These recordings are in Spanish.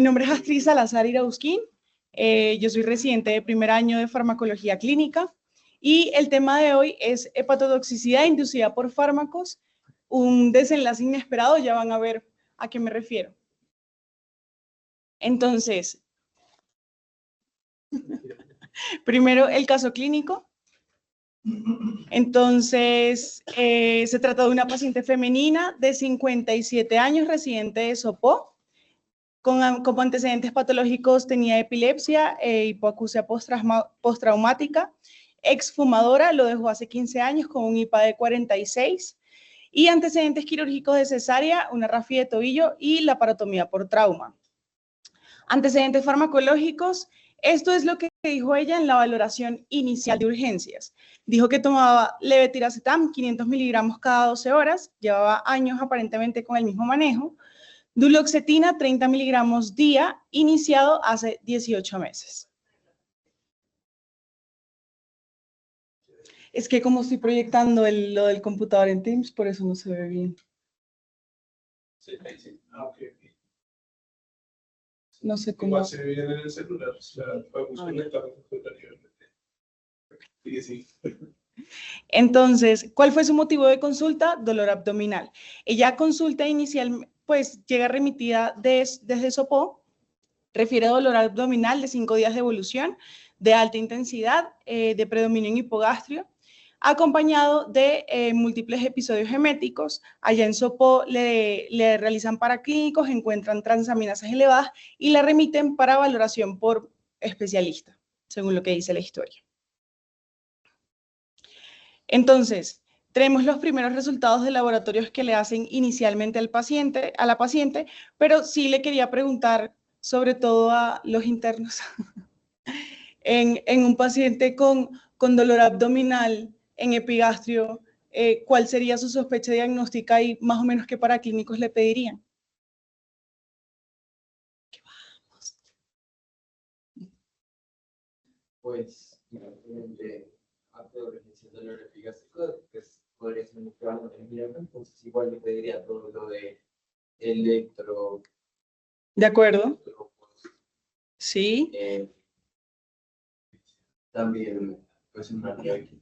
nombre es Astrid Salazar Irausquín. Yo soy residente de primer año de farmacología clínica y el tema de hoy es hepatotoxicidad inducida por fármacos, un desenlace inesperado. Ya van a ver a qué me refiero. Entonces, primero el caso clínico. Entonces, se trata de una paciente femenina de 57 años, residente de Sopó. Como antecedentes patológicos tenía epilepsia, hipoacusia postraumática, exfumadora, lo dejó hace 15 años con un IPA de 46, y antecedentes quirúrgicos de cesárea, una rafia de tobillo y laparotomía por trauma. Antecedentes farmacológicos, esto es lo que dijo ella en la valoración inicial de urgencias. Dijo que tomaba levetiracetam, 500 miligramos cada 12 horas, llevaba años aparentemente con el mismo manejo. Duloxetina, 30 miligramos día, iniciado hace 18 meses. Es que como estoy proyectando lo del computador en Teams, por eso no se ve bien. Sí, ahí sí. Okay. No sé cómo. Igual se ve bien en el celular. Sí. Entonces, ¿cuál fue su motivo de consulta? Dolor abdominal. Ella consulta inicial, pues llega remitida desde Sopó, refiere dolor abdominal de 5 días de evolución, de alta intensidad, de predominio en hipogastrio, acompañado de múltiples episodios eméticos. Allá en Sopó le realizan paraclínicos, encuentran transaminasas elevadas y la remiten para valoración por especialista, según lo que dice la historia. Entonces, tenemos los primeros resultados de laboratorios que le hacen inicialmente a la paciente, pero sí le quería preguntar, sobre todo a los internos, en un paciente con dolor abdominal, en epigastrio, ¿cuál sería su sospecha diagnóstica y más o menos qué paraclínicos le pedirían? Pues, urgencia de dolor epigástrico, pues podría ser muy claro en el entonces igual le pediría todo lo de electro. ¿De acuerdo? Sí. También, pues una RX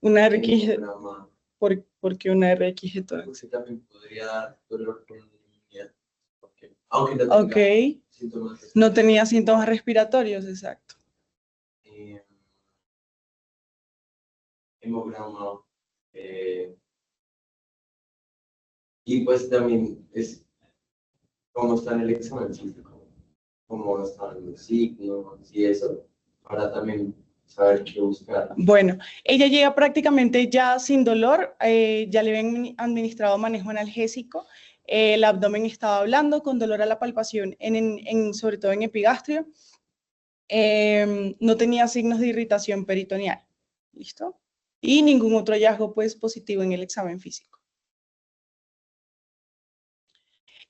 una RX. ¿Por qué una RX de tórax? Porque también podría dar dolor con inmunidad. Aunque no tenga síntomas. No tenía síntomas respiratorios, exacto. Hemograma. Y pues también es cómo está en el examen físico, cómo están los signos y eso, para también saber qué buscar. Bueno, ella llega prácticamente ya sin dolor, ya le habían administrado manejo analgésico, el abdomen estaba blando, con dolor a la palpación, sobre todo en epigastrio, no tenía signos de irritación peritoneal, ¿listo? Y ningún otro hallazgo pues positivo en el examen físico.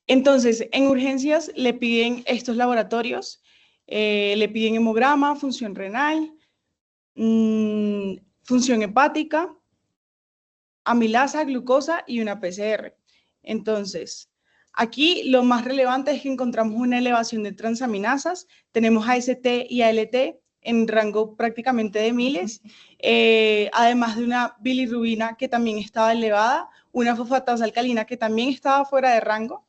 Entonces, en urgencias le piden estos laboratorios, le piden hemograma, función renal, función hepática, amilasa, glucosa y una PCR. Entonces, aquí lo más relevante es que encontramos una elevación de transaminasas, tenemos AST y ALT en rango prácticamente de miles, además de una bilirrubina que también estaba elevada, una fosfatasa alcalina que también estaba fuera de rango,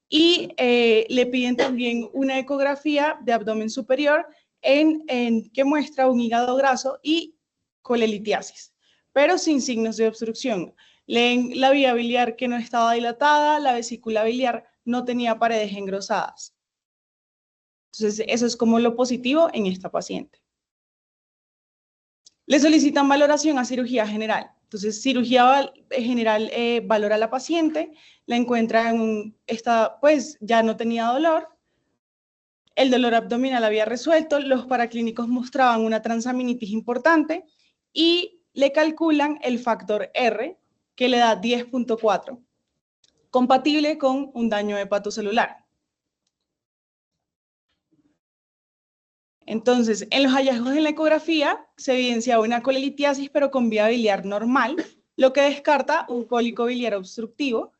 y le piden también una ecografía de abdomen superior que muestra un hígado graso y colelitiasis, pero sin signos de obstrucción. Leen la vía biliar que no estaba dilatada, la vesícula biliar no tenía paredes engrosadas. Entonces, eso es como lo positivo en esta paciente. Le solicitan valoración a cirugía general. Entonces, cirugía general valora a la paciente, la encuentra pues ya no tenía dolor, el dolor abdominal había resuelto, los paraclínicos mostraban una transaminitis importante y le calculan el factor R, que le da 10.4, compatible con un daño hepatocelular. Entonces, en los hallazgos en la ecografía se evidenciaba una colelitiasis, pero con vía biliar normal, lo que descarta un cólico biliar obstructivo.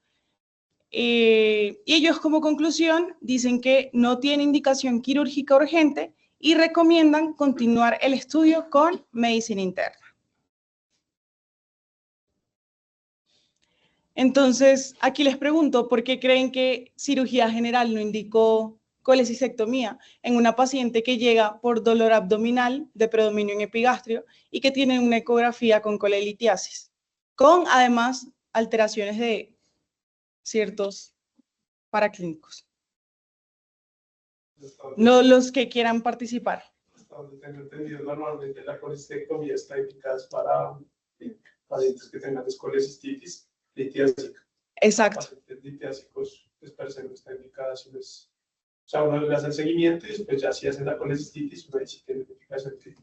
Y ellos como conclusión dicen que no tiene indicación quirúrgica urgente y recomiendan continuar el estudio con medicina interna. Entonces, aquí les pregunto, ¿por qué creen que cirugía general no indicó colecistectomía en una paciente que llega por dolor abdominal de predominio en epigastrio y que tiene una ecografía con colelitiasis, con además alteraciones de ciertos paraclínicos? No los que quieran participar. Hasta donde tengo entendido, normalmente la colestectomía está indicada para pacientes que tengan escolecistitis litiásica. Exacto. Pacientes litiásicos, pues parece que no está indicada, si no es, o sea, uno le hace el seguimiento y después ya si hacen la colecistitis, uno sí tiene indicación clínica.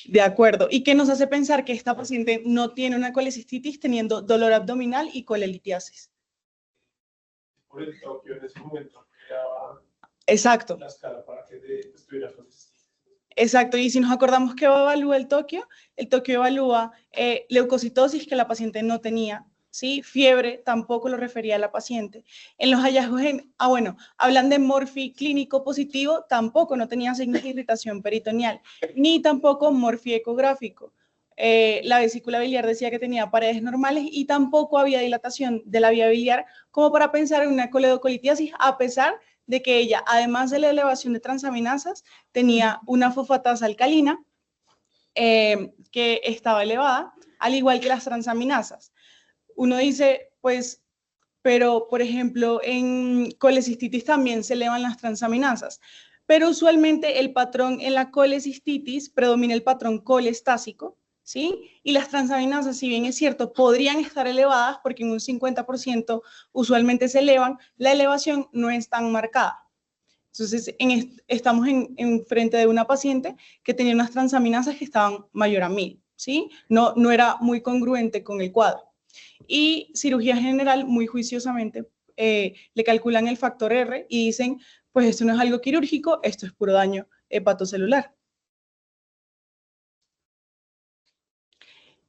De acuerdo. ¿Y qué nos hace pensar que esta paciente no tiene una colecistitis teniendo dolor abdominal y colelitiasis? Por el Tokio en ese momento creaba Exacto. la escala para que estuviera colecistitis. Exacto, y si nos acordamos que evalúa el Tokio evalúa leucocitosis que la paciente no tenía, ¿sí? Fiebre tampoco lo refería a la paciente. En los hallazgos, hablan de Morphy clínico positivo, tampoco no tenía signos de irritación peritoneal, ni tampoco Morphy ecográfico. La vesícula biliar decía que tenía paredes normales y tampoco había dilatación de la vía biliar como para pensar en una coledocolitiasis, a pesar de que ella, además de la elevación de transaminasas, tenía una fosfatasa alcalina que estaba elevada, al igual que las transaminasas. Uno dice, pues, pero por ejemplo, en colecistitis también se elevan las transaminasas, pero usualmente el patrón en la colecistitis predomina el patrón colestásico, ¿sí? Y las transaminasas, si bien es cierto, podrían estar elevadas porque en un 50% usualmente se elevan, la elevación no es tan marcada. Entonces, estamos en frente de una paciente que tenía unas transaminasas que estaban mayor a 1000, ¿sí? No era muy congruente con el cuadro. Y cirugía general, muy juiciosamente, le calculan el factor R y dicen, pues esto no es algo quirúrgico, esto es puro daño hepatocelular.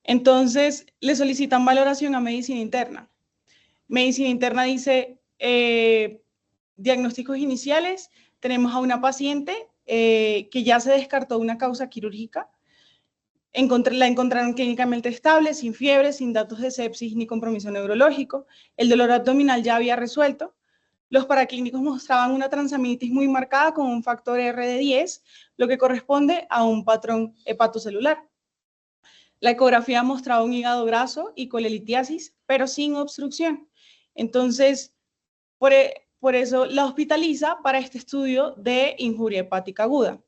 Entonces, le solicitan valoración a medicina interna. Medicina interna dice, diagnósticos iniciales, tenemos a una paciente que ya se descartó una causa quirúrgica, la encontraron clínicamente estable, sin fiebre, sin datos de sepsis ni compromiso neurológico, el dolor abdominal ya había resuelto, los paraclínicos mostraban una transaminitis muy marcada con un factor R de 10, lo que corresponde a un patrón hepatocelular. La ecografía mostraba un hígado graso y colelitiasis, pero sin obstrucción. Entonces, por eso la hospitaliza para este estudio de injuria hepática aguda.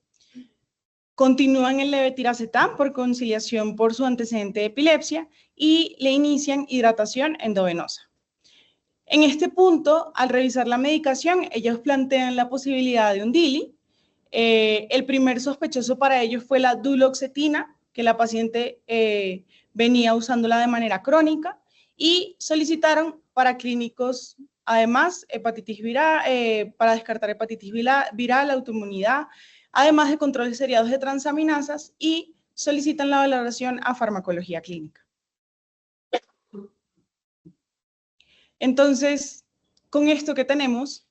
Continúan el levetiracetam por conciliación por su antecedente de epilepsia y le inician hidratación endovenosa. En este punto, al revisar la medicación, ellos plantean la posibilidad de un DILI. El primer sospechoso para ellos fue la duloxetina, que la paciente venía usándola de manera crónica, y solicitaron para clínicos, además, hepatitis viral, para descartar hepatitis viral, autoinmunidad, además de controles seriados de transaminasas, y solicitan la valoración a farmacología clínica. Entonces, con esto que tenemos,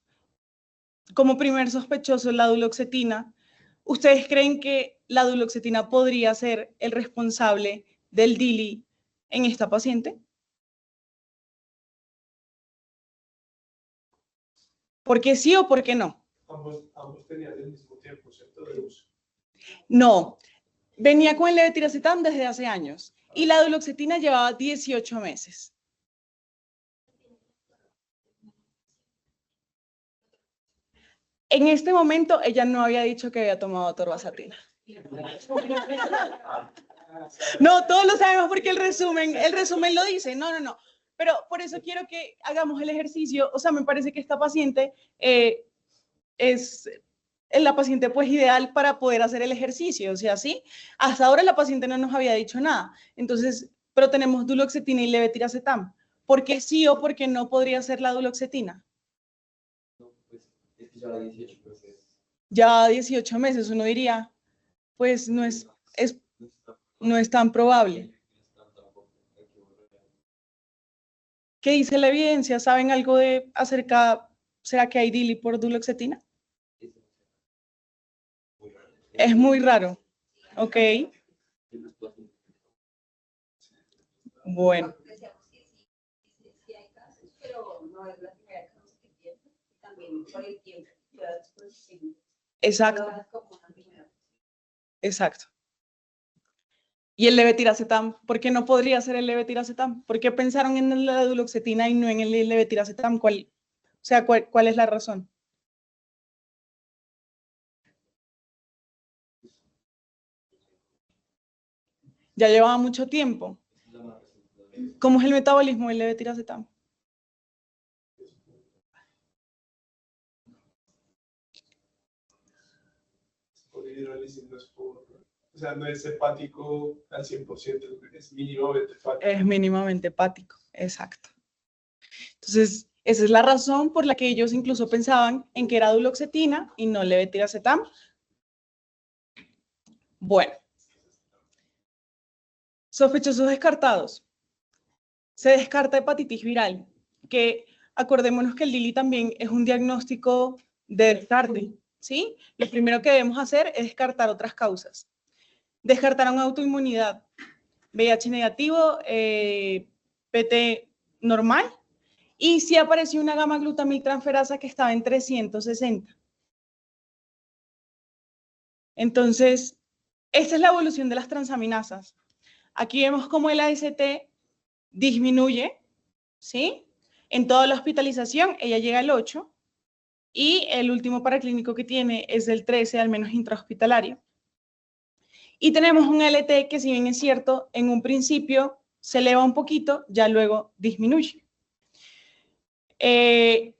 como primer sospechoso la duloxetina, ¿ustedes creen que la duloxetina podría ser el responsable del DILI en esta paciente? ¿Por qué sí o por qué no? Ambos tenían el mismo tiempo, ¿cierto? De uso. No, venía con el levetiracetam desde hace años y la duloxetina llevaba 18 meses. En este momento, ella no había dicho que había tomado atorvastatina. No, todos lo sabemos porque el resumen lo dice. No. Pero por eso quiero que hagamos el ejercicio. O sea, me parece que esta paciente es la paciente pues ideal para poder hacer el ejercicio. O sea, sí, hasta ahora la paciente no nos había dicho nada. Entonces, pero tenemos duloxetina y levetiracetam. ¿Por qué sí o por qué no podría ser la duloxetina? No, pues es que ya 18 meses. Ya 18 meses, uno diría, pues no es tan probable. ¿Qué dice la evidencia? ¿Saben algo será que hay DILI por duloxetina? Es muy raro, ¿ok? Bueno. Exacto. Exacto. ¿Y el levetiracetam? ¿Por qué no podría ser el levetiracetam? ¿Por qué pensaron en la duloxetina y no en el levetiracetam? ¿Cuál es la razón? Ya llevaba mucho tiempo. ¿Cómo es el metabolismo del levetiracetam? Por hidrólisis, o sea, no es hepático al 100%, es mínimamente hepático. Es mínimamente hepático, exacto. Entonces, esa es la razón por la que ellos incluso pensaban en que era duloxetina y no levetiracetam. Bueno. Sospechosos descartados. Se descarta hepatitis viral, que acordémonos que el DILI también es un diagnóstico de descarte, ¿sí? Lo primero que debemos hacer es descartar otras causas. Descartaron autoinmunidad, VIH negativo, PT normal, y sí apareció una gamma-glutamiltransferasa que estaba en 360. Entonces, esta es la evolución de las transaminasas. Aquí vemos cómo el AST disminuye, ¿sí? En toda la hospitalización, ella llega al 8, y el último paraclínico que tiene es del 13, al menos intrahospitalario. Y tenemos un LT que, si bien es cierto, en un principio se eleva un poquito, ya luego disminuye.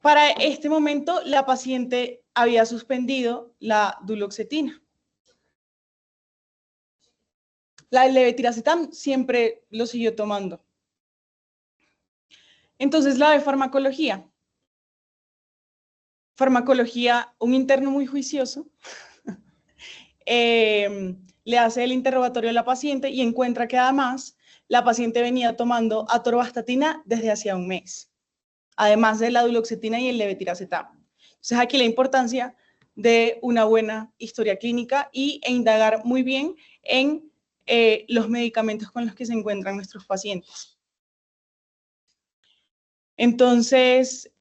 Para este momento, la paciente había suspendido la duloxetina. La levetiracetam siempre lo siguió tomando. Entonces, la de farmacología. Farmacología, un interno muy juicioso, le hace el interrogatorio a la paciente y encuentra que además la paciente venía tomando atorvastatina desde hacía un mes, además de la duloxetina y el levetiracetam. Entonces, aquí la importancia de una buena historia clínica e indagar muy bien en los medicamentos con los que se encuentran nuestros pacientes. Entonces,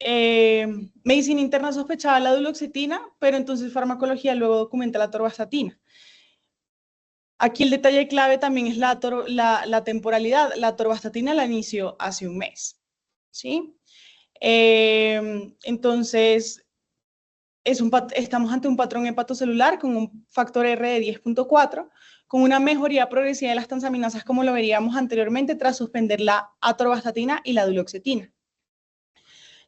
medicina interna sospechaba la duloxetina, pero entonces farmacología luego documenta la atorvastatina. Aquí el detalle clave también es la temporalidad. La atorvastatina la inició hace un mes, ¿sí? Entonces, estamos ante un patrón hepatocelular con un factor R de 10.4, con una mejoría progresiva de las transaminasas, como lo veríamos anteriormente, tras suspender la atorvastatina y la duloxetina.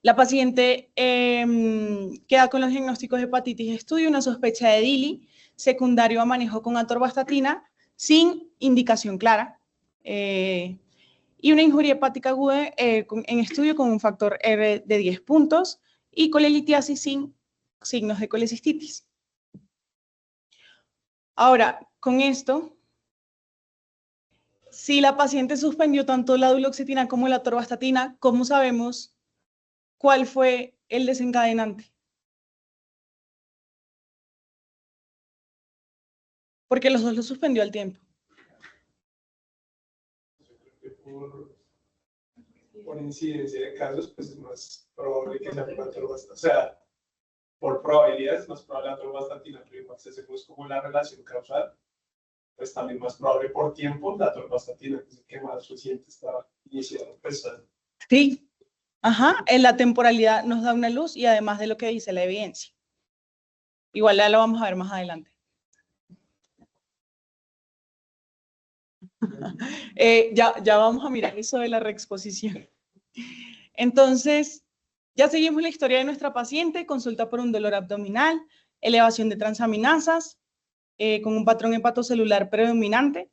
La paciente queda con los diagnósticos de hepatitis de estudio, una sospecha de DILI, secundario a manejo con atorvastatina, sin indicación clara, y una injuria hepática aguda en estudio con un factor R de 10 puntos, y colelitiasis sin signos de colecistitis. Ahora, con esto, si la paciente suspendió tanto la duloxetina como la atorvastatina, ¿cómo sabemos cuál fue el desencadenante? Porque los dos lo suspendió al tiempo. Por incidencia de casos, pues es más probable que sea por atorvastatina. O sea, por probabilidad es más probable la atorvastatina, pero igual si hacemos como la relación causal, pues también más probable por tiempo la atorvastatina, que es el que más reciente estaba iniciado. Pues, sí, ajá, en la temporalidad nos da una luz y además de lo que dice la evidencia. Igual ya lo vamos a ver más adelante. Ya vamos a mirar eso de la reexposición. Entonces, ya seguimos la historia de nuestra paciente, consulta por un dolor abdominal, elevación de transaminasas, con un patrón hepatocelular predominante,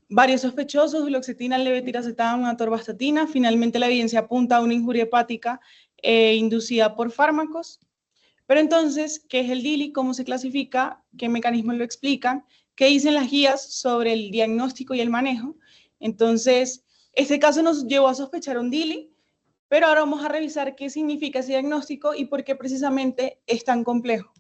varios sospechosos, duloxetina, levetiracetam, atorvastatina. Finalmente, la evidencia apunta a una injuria hepática inducida por fármacos. Pero entonces, ¿qué es el DILI? ¿Cómo se clasifica? ¿Qué mecanismos lo explican? ¿Qué dicen las guías sobre el diagnóstico y el manejo? Entonces, este caso nos llevó a sospechar un DILI Pero ahora vamos a revisar qué significa ese diagnóstico y por qué precisamente es tan complejo.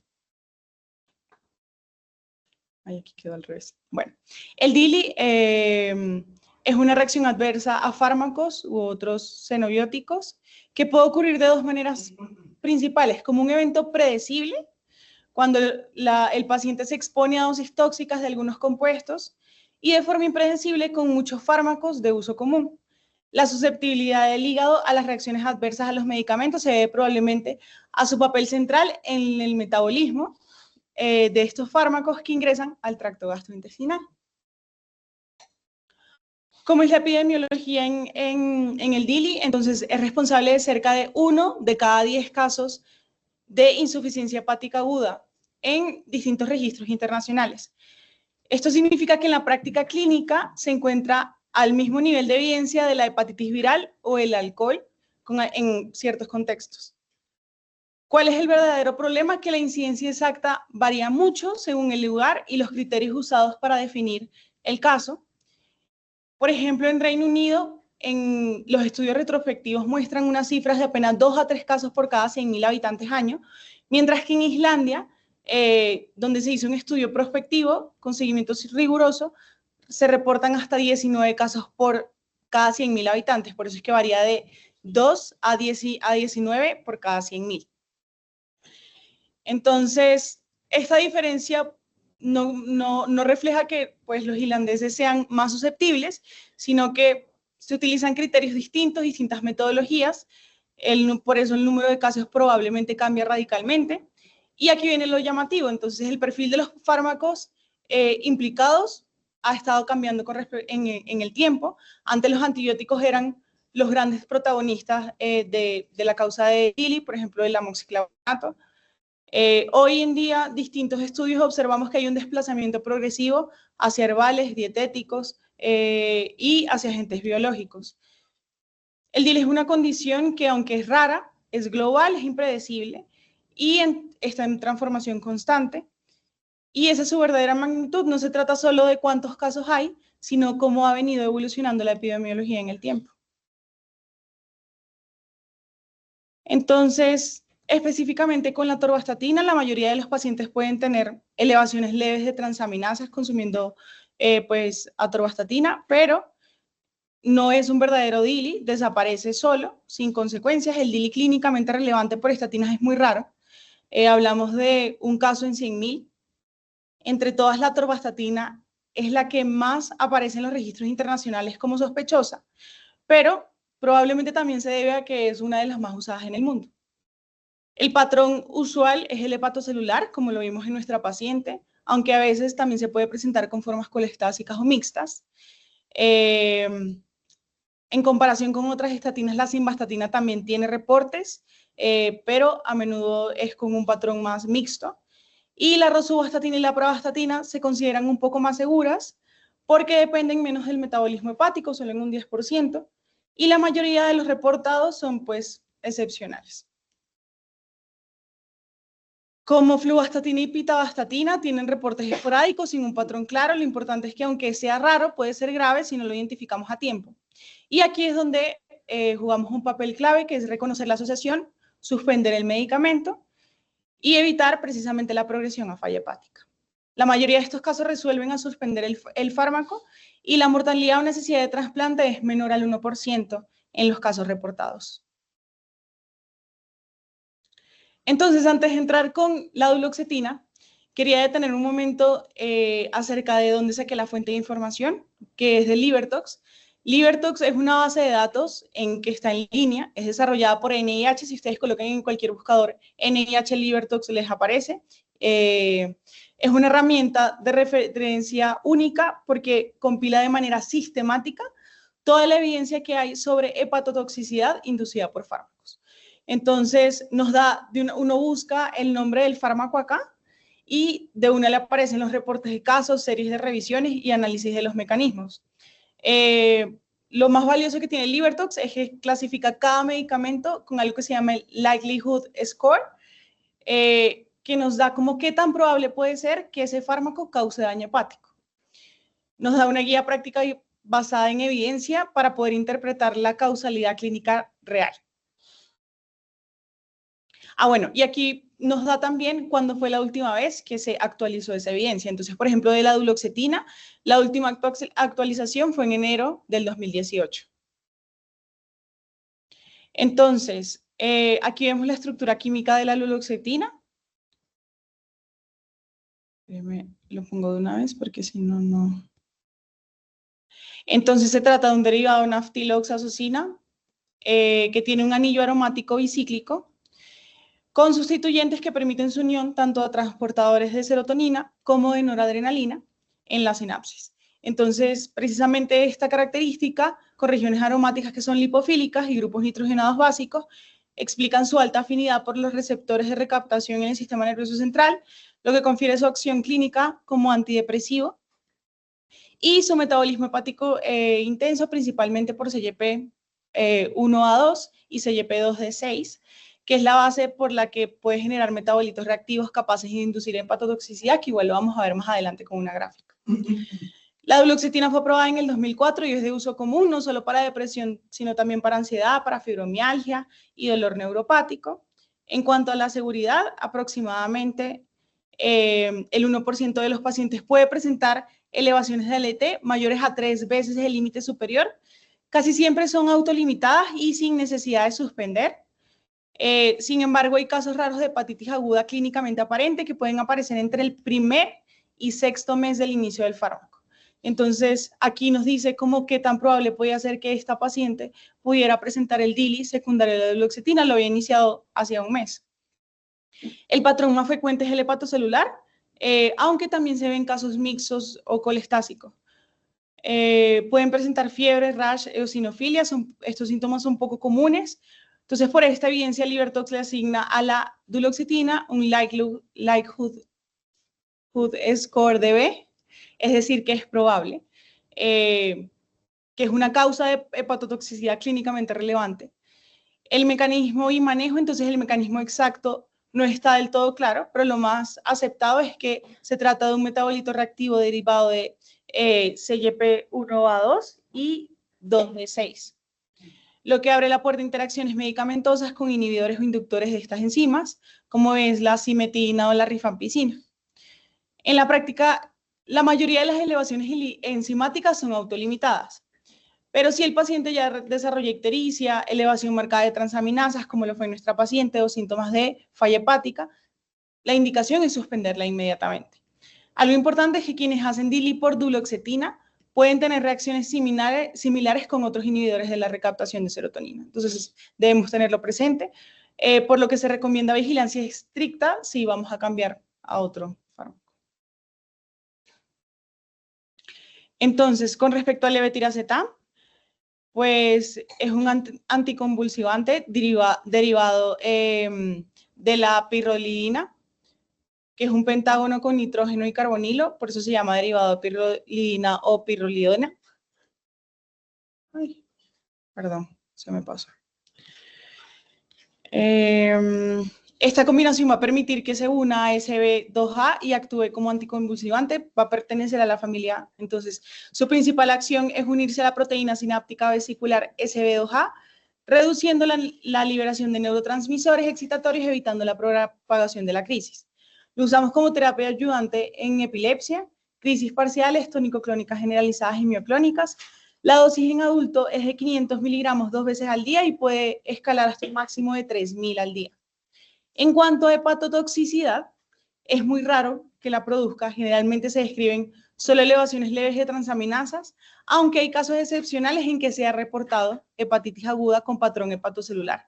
Ay, aquí quedó al revés. Bueno, el DILI es una reacción adversa a fármacos u otros xenobióticos que puede ocurrir de dos maneras principales, como un evento predecible, cuando el paciente se expone a dosis tóxicas de algunos compuestos, y de forma impredecible con muchos fármacos de uso común. La susceptibilidad del hígado a las reacciones adversas a los medicamentos se debe probablemente a su papel central en el metabolismo de estos fármacos que ingresan al tracto gastrointestinal. ¿Cómo es la epidemiología en el DILI? Entonces, es responsable de cerca de 1 de cada 10 casos de insuficiencia hepática aguda en distintos registros internacionales. Esto significa que en la práctica clínica se encuentra al mismo nivel de evidencia de la hepatitis viral o el alcohol en ciertos contextos. ¿Cuál es el verdadero problema? Que la incidencia exacta varía mucho según el lugar y los criterios usados para definir el caso. Por ejemplo, en Reino Unido, en los estudios retrospectivos muestran unas cifras de apenas 2 a 3 casos por cada 100.000 habitantes año, mientras que en Islandia, donde se hizo un estudio prospectivo con seguimiento riguroso, se reportan hasta 19 casos por cada 100.000 habitantes, por eso es que varía de 2 a 19 por cada 100.000. Entonces, esta diferencia no refleja que pues, los islandeses sean más susceptibles, sino que se utilizan criterios distintos, distintas metodologías, por eso el número de casos probablemente cambia radicalmente. Y aquí viene lo llamativo, entonces el perfil de los fármacos implicados ha estado cambiando en el tiempo. Antes los antibióticos eran los grandes protagonistas de la causa de DILI, por ejemplo, el amoxiclavonato. Hoy en día, distintos estudios observamos que hay un desplazamiento progresivo hacia herbales, dietéticos y hacia agentes biológicos. El DILI es una condición que, aunque es rara, es global, es impredecible y está en transformación constante. Y esa es su verdadera magnitud. No se trata solo de cuántos casos hay, sino cómo ha venido evolucionando la epidemiología en el tiempo. Entonces, específicamente con la atorvastatina, la mayoría de los pacientes pueden tener elevaciones leves de transaminasas consumiendo atorvastatina, pero no es un verdadero DILI, desaparece solo, sin consecuencias. El DILI clínicamente relevante por estatinas es muy raro. Hablamos de un caso en 100.000. Entre todas, la atorvastatina es la que más aparece en los registros internacionales como sospechosa, pero probablemente también se debe a que es una de las más usadas en el mundo. El patrón usual es el hepatocelular, como lo vimos en nuestra paciente, aunque a veces también se puede presentar con formas colestásicas o mixtas. En comparación con otras estatinas, la simvastatina también tiene reportes, pero a menudo es con un patrón más mixto. Y la rosuvastatina y la pravastatina se consideran un poco más seguras porque dependen menos del metabolismo hepático, solo en un 10%, y la mayoría de los reportados son pues excepcionales. Como fluvastatina y pitavastatina tienen reportes esporádicos sin un patrón claro, lo importante es que aunque sea raro, puede ser grave si no lo identificamos a tiempo. Y aquí es donde jugamos un papel clave, que es reconocer la asociación, suspender el medicamento y evitar precisamente la progresión a falla hepática. La mayoría de estos casos resuelven a suspender el fármaco y la mortalidad o necesidad de trasplante es menor al 1% en los casos reportados. Entonces, antes de entrar con la duloxetina, quería detener un momento acerca de dónde saqué la fuente de información, que es de LiverTox. LiverTox es una base de datos que está en línea, es desarrollada por NIH. Si ustedes colocan en cualquier buscador NIH LiverTox les aparece. Es una herramienta de referencia única porque compila de manera sistemática toda la evidencia que hay sobre hepatotoxicidad inducida por fármacos. Entonces, uno busca el nombre del fármaco acá y de una le aparecen los reportes de casos, series de revisiones y análisis de los mecanismos. Lo más valioso que tiene LiverTox es que clasifica cada medicamento con algo que se llama el Likelihood Score, que nos da como qué tan probable puede ser que ese fármaco cause daño hepático. Nos da una guía práctica basada en evidencia para poder interpretar la causalidad clínica real. Bueno, y aquí nos da también cuándo fue la última vez que se actualizó esa evidencia. Entonces, por ejemplo, de la duloxetina, la última actualización fue en enero del 2018. Entonces, aquí vemos la estructura química de la duloxetina. Lo pongo de una vez porque si no, no. Entonces, se trata de un derivado de naftiloxazosina que tiene un anillo aromático bicíclico con sustituyentes que permiten su unión tanto a transportadores de serotonina como de noradrenalina en la sinapsis. Entonces, precisamente esta característica, con regiones aromáticas que son lipofílicas y grupos nitrogenados básicos, explican su alta afinidad por los receptores de recaptación en el sistema nervioso central, lo que confiere su acción clínica como antidepresivo y su metabolismo hepático intenso, principalmente por CYP1A2 y CYP2D6, que es la base por la que puede generar metabolitos reactivos capaces de inducir hepatotoxicidad, que igual lo vamos a ver más adelante con una gráfica. La duloxetina fue aprobada en el 2004 y es de uso común no solo para depresión, sino también para ansiedad, para fibromialgia y dolor neuropático. En cuanto a la seguridad, aproximadamente el 1% de los pacientes puede presentar elevaciones de LT mayores a 3 veces el límite superior. Casi siempre son autolimitadas y sin necesidad de suspender. Sin embargo, hay casos raros de hepatitis aguda clínicamente aparente que pueden aparecer entre el primer y sexto mes del inicio del fármaco. Entonces, aquí nos dice como qué tan probable podía ser que esta paciente pudiera presentar el DILI secundario de la duloxetina, lo había iniciado hacía un mes. El patrón más frecuente es el hepatocelular, aunque también se ven casos mixtos o colestásicos. Pueden presentar fiebre, rash, eosinofilia, estos síntomas son poco comunes. Entonces, por esta evidencia, Libertox le asigna a la duloxetina un likelihood score de B, es decir, que es probable, que es una causa de hepatotoxicidad clínicamente relevante. El mecanismo y manejo, entonces el mecanismo exacto no está del todo claro, pero lo más aceptado es que se trata de un metabolito reactivo derivado de CYP1A2 y 2D6, lo que abre la puerta a interacciones medicamentosas con inhibidores o inductores de estas enzimas, como es la simetina o la rifampicina. En la práctica, la mayoría de las elevaciones enzimáticas son autolimitadas, pero si el paciente ya desarrolla ictericia, elevación marcada de transaminasas, como lo fue nuestra paciente, o síntomas de falla hepática, la indicación es suspenderla inmediatamente. Algo importante es que quienes hacen DILI por duloxetina pueden tener reacciones similares con otros inhibidores de la recaptación de serotonina. Entonces, debemos tenerlo presente, por lo que se recomienda vigilancia estricta si vamos a cambiar a otro fármaco. Entonces, con respecto al levetiracetam, pues es un anticonvulsivante derivado de la pirrolidina, que es un pentágono con nitrógeno y carbonilo, por eso se llama derivado de pirrolidina o pirrolidona. Ay, perdón, se me pasó. Esta combinación va a permitir que se una a SB2A y actúe como anticonvulsivante, va a pertenecer a la familia. Entonces, su principal acción es unirse a la proteína sináptica vesicular SB2A, reduciendo la liberación de neurotransmisores excitatorios, evitando la propagación de la crisis. Lo usamos como terapia ayudante en epilepsia, crisis parciales, tónico-clónicas generalizadas y mioclónicas. La dosis en adulto es de 500 miligramos 2 veces al día y puede escalar hasta un máximo de 3.000 al día. En cuanto a hepatotoxicidad, es muy raro que la produzca. Generalmente se describen solo elevaciones leves de transaminasas, aunque hay casos excepcionales en que se ha reportado hepatitis aguda con patrón hepatocelular,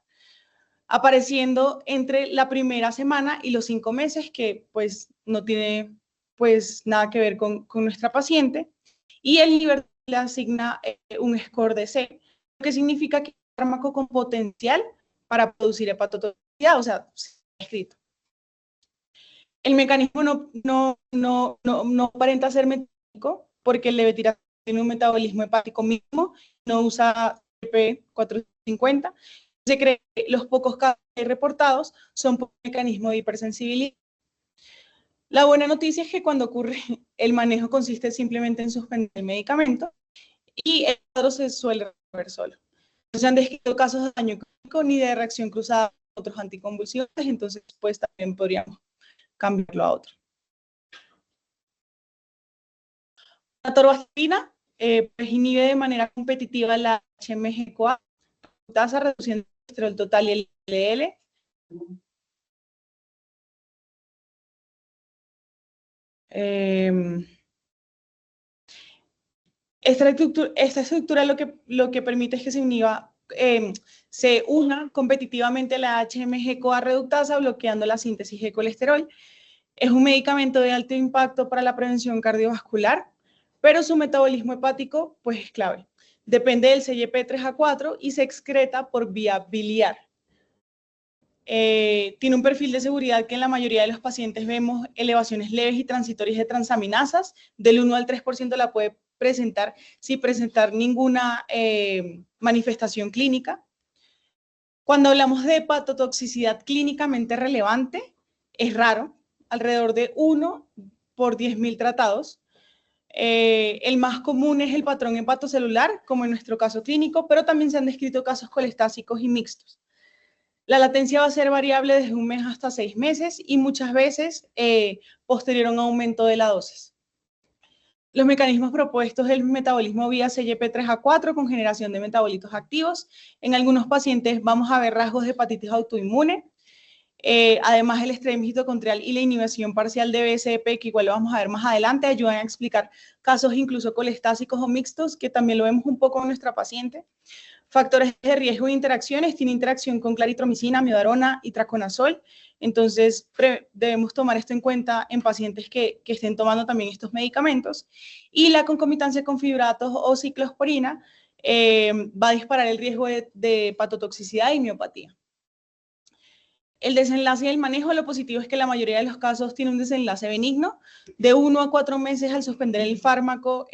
apareciendo entre la primera semana y los 5 meses, que pues no tiene pues nada que ver con nuestra paciente, y el Libertox le asigna un score de C, lo que significa que es un fármaco con potencial para producir hepatotoxicidad, o sea, escrito. El mecanismo no aparenta ser metabólico porque el levetiracetam tiene un metabolismo hepático mismo, no usa CYP450. Se cree que los pocos casos reportados son por mecanismo de hipersensibilidad. La buena noticia es que cuando ocurre, el manejo consiste simplemente en suspender el medicamento y el cuadro se suele resolver solo. No se han descrito casos de daño crónico ni de reacción cruzada otros anticonvulsivantes, entonces pues también podríamos cambiarlo a otro. La atorvastatina pues inhibe de manera competitiva la HMG-CoA, reduciendo el colesterol total y el LDL. Esta estructura lo que permite es que se una competitivamente la HMG-CoA reductasa, bloqueando la síntesis de colesterol. Es un medicamento de alto impacto para la prevención cardiovascular, pero su metabolismo hepático pues, es clave. Depende del CYP3A4 y se excreta por vía biliar. Tiene un perfil de seguridad que en la mayoría de los pacientes vemos elevaciones leves y transitorias de transaminasas. Del 1 al 3% la puede presentar sin presentar ninguna manifestación clínica. Cuando hablamos de hepatotoxicidad clínicamente relevante, es raro, alrededor de 1 por 10.000 tratados. El más común es el patrón hepatocelular, como en nuestro caso clínico, pero también se han descrito casos colestásicos y mixtos. La latencia va a ser variable desde 1 mes hasta 6 meses y muchas veces posterior a un aumento de la dosis. Los mecanismos propuestos del metabolismo vía CYP3A4 con generación de metabolitos activos. En algunos pacientes vamos a ver rasgos de hepatitis autoinmune. Además, el estrés mitocondrial y la inhibición parcial de BSEP, que igual lo vamos a ver más adelante, ayudan a explicar casos incluso colestásicos o mixtos, que también lo vemos un poco en nuestra paciente. Factores de riesgo de interacciones, tiene interacción con claritromicina, amiodarona y traconazol. Entonces, debemos tomar esto en cuenta en pacientes que estén tomando también estos medicamentos. Y la concomitancia con fibratos o ciclosporina va a disparar el riesgo de hepatotoxicidad y miopatía. El desenlace y el manejo, lo positivo es que la mayoría de los casos tiene un desenlace benigno. De 1 a 4 meses al suspender el fármaco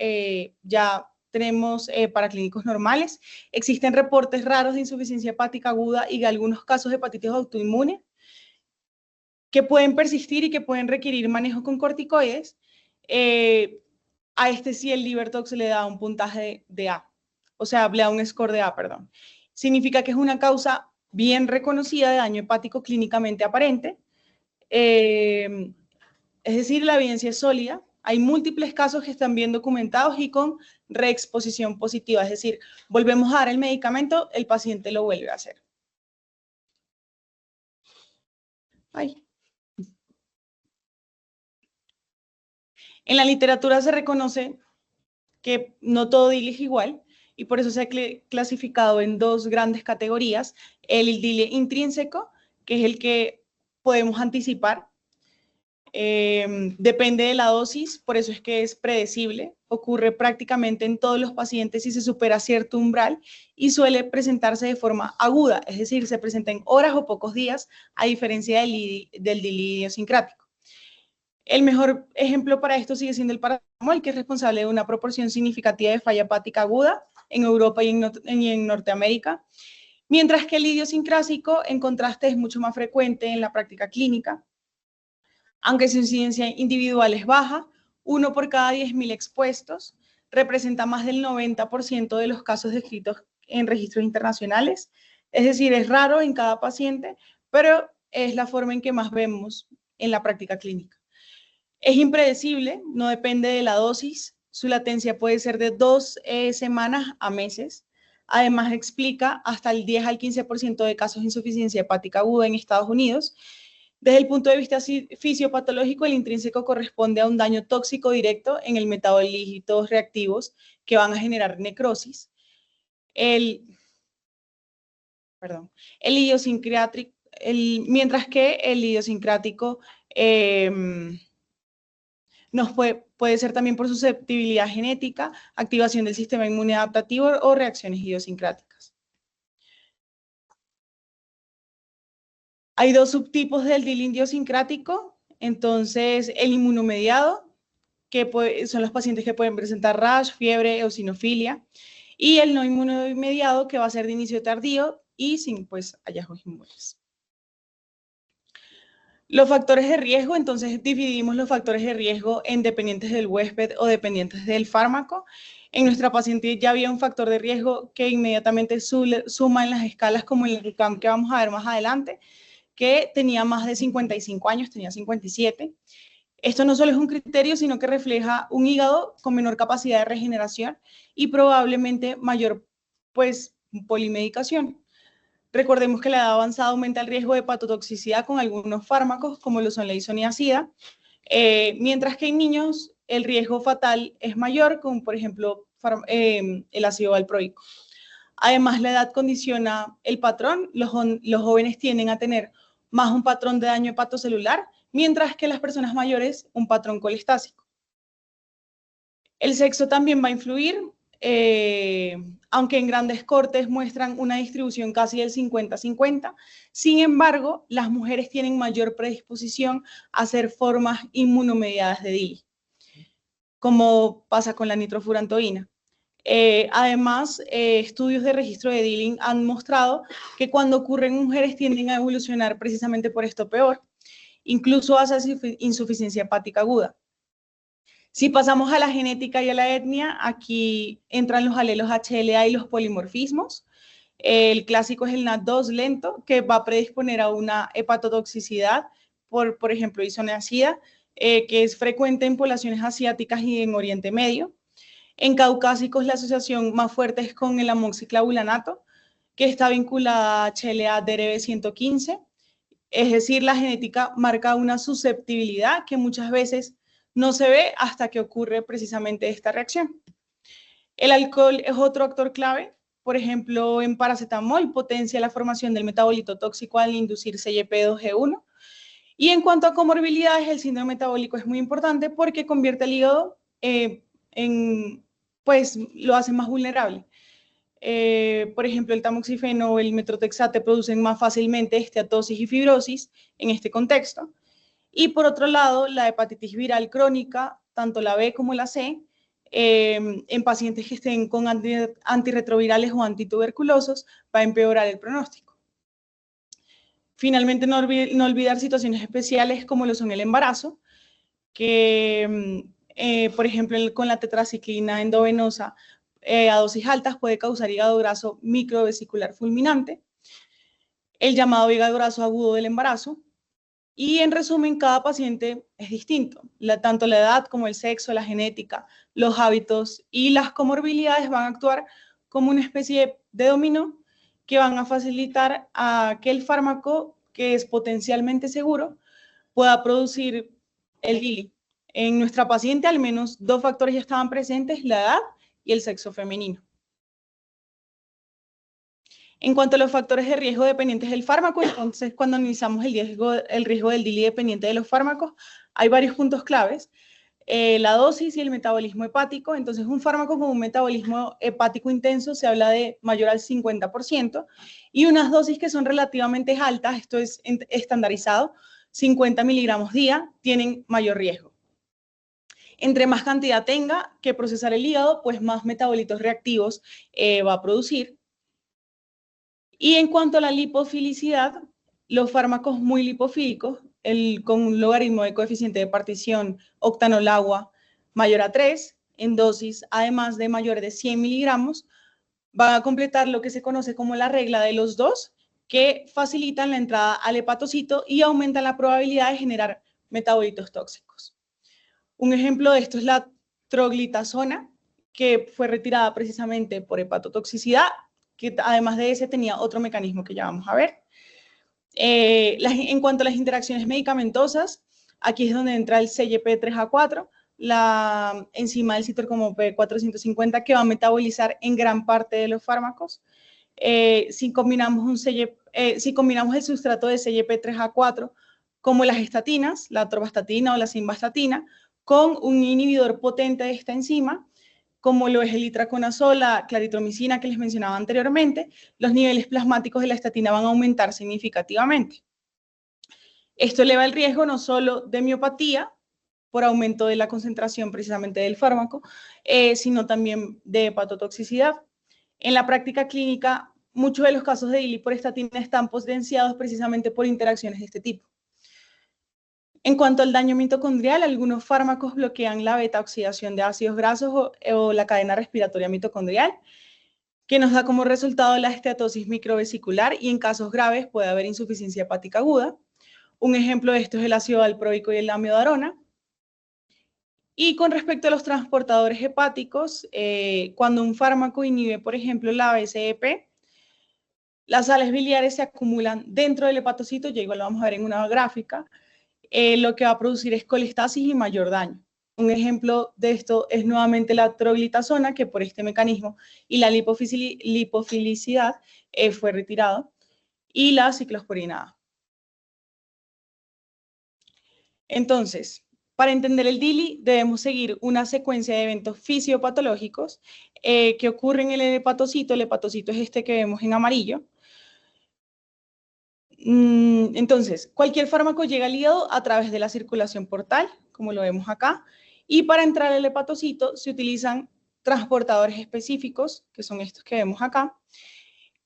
ya tenemos para clínicos normales. Existen reportes raros de insuficiencia hepática aguda y de algunos casos de hepatitis autoinmune que pueden persistir y que pueden requerir manejo con corticoides. A este sí el Libertox le da un puntaje de A, o sea, le da un score de A, perdón. Significa que es una causa bien reconocida de daño hepático clínicamente aparente. Es decir, la evidencia es sólida. Hay múltiples casos que están bien documentados y con reexposición positiva, es decir, volvemos a dar el medicamento, el paciente lo vuelve a hacer. Ay. En la literatura se reconoce que no todo DILI es igual y por eso se ha clasificado en 2 grandes categorías. El DILI intrínseco, que es el que podemos anticipar, depende de la dosis, por eso es que es predecible, ocurre prácticamente en todos los pacientes si se supera cierto umbral y suele presentarse de forma aguda, es decir, se presenta en horas o pocos días, a diferencia del DILI idiosincrático. El mejor ejemplo para esto sigue siendo el paracetamol, que es responsable de una proporción significativa de falla hepática aguda en Europa y en Norteamérica, mientras que el idiosincrásico, en contraste, es mucho más frecuente en la práctica clínica. Aunque su incidencia individual es baja, 1 por cada 10.000 expuestos, representa más del 90% de los casos descritos en registros internacionales. Es decir, es raro en cada paciente, pero es la forma en que más vemos en la práctica clínica. Es impredecible, no depende de la dosis, su latencia puede ser de 2 semanas a meses. Además, explica hasta el 10 al 15% de casos de insuficiencia hepática aguda en Estados Unidos. Desde el punto de vista fisiopatológico, el intrínseco corresponde a un daño tóxico directo en el metabolitos reactivos que van a generar necrosis. Mientras que el idiosincrático puede ser también por susceptibilidad genética, activación del sistema inmune adaptativo o reacciones idiosincráticas. Hay 2 subtipos del DILI idiosincrático, entonces el inmunomediado, que son los pacientes que pueden presentar rash, fiebre, eosinofilia, y el no inmunomediado, que va a ser de inicio tardío y sin hallazgos inmunes. Los factores de riesgo, entonces dividimos los factores de riesgo en dependientes del huésped o dependientes del fármaco. En nuestra paciente ya había un factor de riesgo que inmediatamente suma en las escalas como en el RUCAM que vamos a ver más adelante, que tenía más de 55 años, tenía 57. Esto no solo es un criterio, sino que refleja un hígado con menor capacidad de regeneración y probablemente mayor, pues, polimedicación. Recordemos que la edad avanzada aumenta el riesgo de hepatotoxicidad con algunos fármacos, como lo son la isoniazida, mientras que en niños el riesgo fatal es mayor, como por ejemplo el ácido valproico. Además, la edad condiciona el patrón. Los jóvenes tienden a tener más un patrón de daño hepatocelular, mientras que las personas mayores un patrón colestásico. El sexo también va a influir, aunque en grandes cortes muestran una distribución casi del 50-50. Sin embargo, las mujeres tienen mayor predisposición a hacer formas inmunomediadas de DILI, como pasa con la nitrofurantoína. Además, estudios de registro de DILI han mostrado que cuando ocurre en mujeres tienden a evolucionar precisamente por esto peor, incluso hacia insuficiencia hepática aguda. Si pasamos a la genética y a la etnia, aquí entran los alelos HLA y los polimorfismos. El clásico es el NAT2 lento, que va a predisponer a una hepatotoxicidad por ejemplo, isoniazida, que es frecuente en poblaciones asiáticas y en Oriente Medio. En caucásicos, la asociación más fuerte es con el amoxiclavulanato, que está vinculada a HLA-DRB115. Es decir, la genética marca una susceptibilidad que muchas veces no se ve hasta que ocurre precisamente esta reacción. El alcohol es otro actor clave. Por ejemplo, en paracetamol potencia la formación del metabolito tóxico al inducir CYP2G1. Y en cuanto a comorbilidades, el síndrome metabólico es muy importante porque convierte el hígado pues lo hace más vulnerable. Por ejemplo, el tamoxifeno o el metrotexate producen más fácilmente esteatosis y fibrosis en este contexto. Y por otro lado, la hepatitis viral crónica, tanto la B como la C, en pacientes que estén con antirretrovirales o antituberculosos, va a empeorar el pronóstico. Finalmente, no olvidar situaciones especiales como lo son el embarazo, que, por ejemplo, con la tetraciclina endovenosa a dosis altas puede causar hígado graso microvesicular fulminante, el llamado hígado graso agudo del embarazo. Y en resumen, cada paciente es distinto. Tanto la edad como el sexo, la genética, los hábitos y las comorbilidades van a actuar como una especie de dominó que van a facilitar a que el fármaco, que es potencialmente seguro, pueda producir el DILI. En nuestra paciente, al menos 2 factores ya estaban presentes, la edad y el sexo femenino. En cuanto a los factores de riesgo dependientes del fármaco, entonces cuando analizamos el riesgo del DILI dependiente de los fármacos, hay varios puntos claves. La dosis y el metabolismo hepático. Entonces, un fármaco con un metabolismo hepático intenso se habla de mayor al 50%, y unas dosis que son relativamente altas, esto es estandarizado, 50 miligramos día, tienen mayor riesgo. Entre más cantidad tenga que procesar el hígado, pues más metabolitos reactivos va a producir. Y en cuanto a la lipofilicidad, los fármacos muy lipofílicos, con un logaritmo de coeficiente de partición octanol-agua mayor a 3, en dosis además de mayores de 100 miligramos, van a completar lo que se conoce como la regla de los 2, que facilitan la entrada al hepatocito y aumentan la probabilidad de generar metabolitos tóxicos. Un ejemplo de esto es la troglitazona, que fue retirada precisamente por hepatotoxicidad, que además de ese tenía otro mecanismo que ya vamos a ver. En cuanto a las interacciones medicamentosas, aquí es donde entra el CYP3A4, la enzima del citorcomo P450, que va a metabolizar en gran parte de los fármacos. Si combinamos el sustrato de CYP3A4 como las estatinas, la atorvastatina o la simvastatina, con un inhibidor potente de esta enzima, como lo es el itraconazol, la claritromicina que les mencionaba anteriormente, los niveles plasmáticos de la estatina van a aumentar significativamente. Esto eleva el riesgo no solo de miopatía, por aumento de la concentración precisamente del fármaco, sino también de hepatotoxicidad. En la práctica clínica, muchos de los casos de DILI por estatina están potenciados precisamente por interacciones de este tipo. En cuanto al daño mitocondrial, algunos fármacos bloquean la beta-oxidación de ácidos grasos o la cadena respiratoria mitocondrial, que nos da como resultado la esteatosis microvesicular y en casos graves puede haber insuficiencia hepática aguda. Un ejemplo de esto es el ácido valproico y la amiodarona. Y con respecto a los transportadores hepáticos, cuando un fármaco inhibe, por ejemplo, la BCEP, las sales biliares se acumulan dentro del hepatocito, ya igual lo vamos a ver en una gráfica, lo que va a producir es colestasis y mayor daño. Un ejemplo de esto es nuevamente la troglitazona, que por este mecanismo y la lipofilicidad fue retirado, y la ciclosporinada. Entonces, para entender el DILI debemos seguir una secuencia de eventos fisiopatológicos que ocurren en el hepatocito. El hepatocito es este que vemos en amarillo. Entonces, cualquier fármaco llega al hígado a través de la circulación portal, como lo vemos acá, y para entrar al hepatocito se utilizan transportadores específicos, que son estos que vemos acá,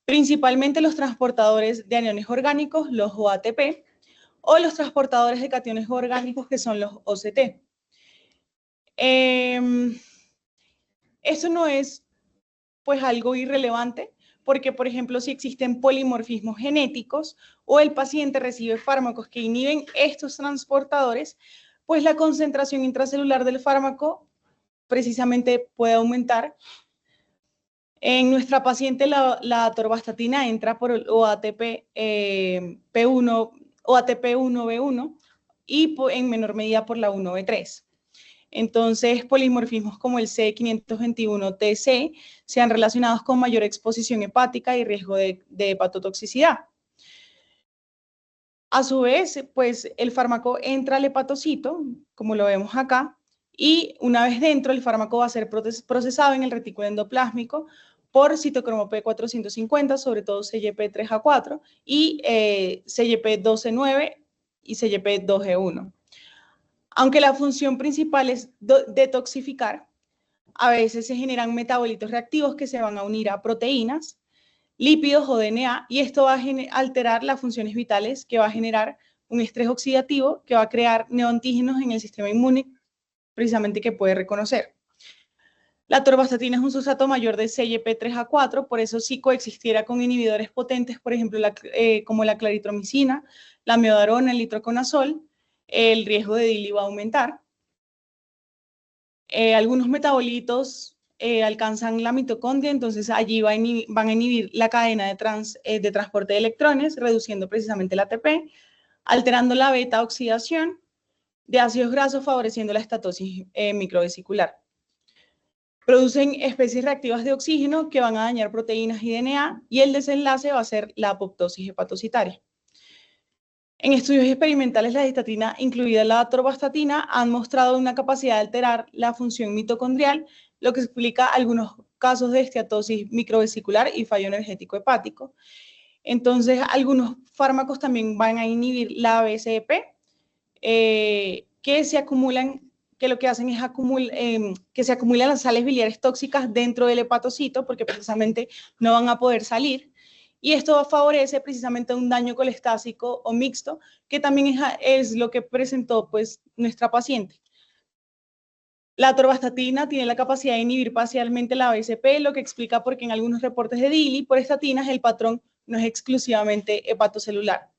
principalmente los transportadores de aniones orgánicos, los OATP, o los transportadores de cationes orgánicos, que son los OCT. Eso no es pues algo irrelevante, porque, por ejemplo, si existen polimorfismos genéticos o el paciente recibe fármacos que inhiben estos transportadores, pues la concentración intracelular del fármaco precisamente puede aumentar. En nuestra paciente la atorvastatina entra por el OATP P1, OATP 1B1 y en menor medida por la 1B3. Entonces, polimorfismos como el C521TC se han relacionados con mayor exposición hepática y riesgo de hepatotoxicidad. A su vez, pues el fármaco entra al hepatocito, como lo vemos acá, y una vez dentro, el fármaco va a ser procesado en el retículo endoplásmico por citocromo P450, sobre todo CYP3A4, y CYP12E9 y CYP2E1. Aunque la función principal es detoxificar, a veces se generan metabolitos reactivos que se van a unir a proteínas, lípidos o DNA, y esto va a alterar las funciones vitales, que va a generar un estrés oxidativo que va a crear neoantígenos en el sistema inmune, precisamente que puede reconocer. La atorvastatina es un sustrato mayor de CYP3A4, por eso si coexistiera con inhibidores potentes, por ejemplo, como la claritromicina, la amiodarona, el litroconazol, el riesgo de DILI va a aumentar. Algunos metabolitos alcanzan la mitocondria, entonces allí van a inhibir la cadena de transporte de electrones, reduciendo precisamente el ATP, alterando la beta-oxidación de ácidos grasos, favoreciendo la estatosis microvesicular. Producen especies reactivas de oxígeno que van a dañar proteínas y DNA, y el desenlace va a ser la apoptosis hepatocitaria. En estudios experimentales, la distatina, incluida la atorvastatina, han mostrado una capacidad de alterar la función mitocondrial, lo que explica algunos casos de esteatosis microvesicular y fallo energético hepático. Entonces, algunos fármacos también van a inhibir la BCEP, que se acumulan, que lo que hacen es que se acumulan las sales biliares tóxicas dentro del hepatocito, porque precisamente no van a poder salir. Y esto favorece precisamente un daño colestásico o mixto, que también es lo que presentó pues nuestra paciente. La atorvastatina tiene la capacidad de inhibir parcialmente la BCP, lo que explica por qué en algunos reportes de DILI por estatinas el patrón no es exclusivamente hepatocelular.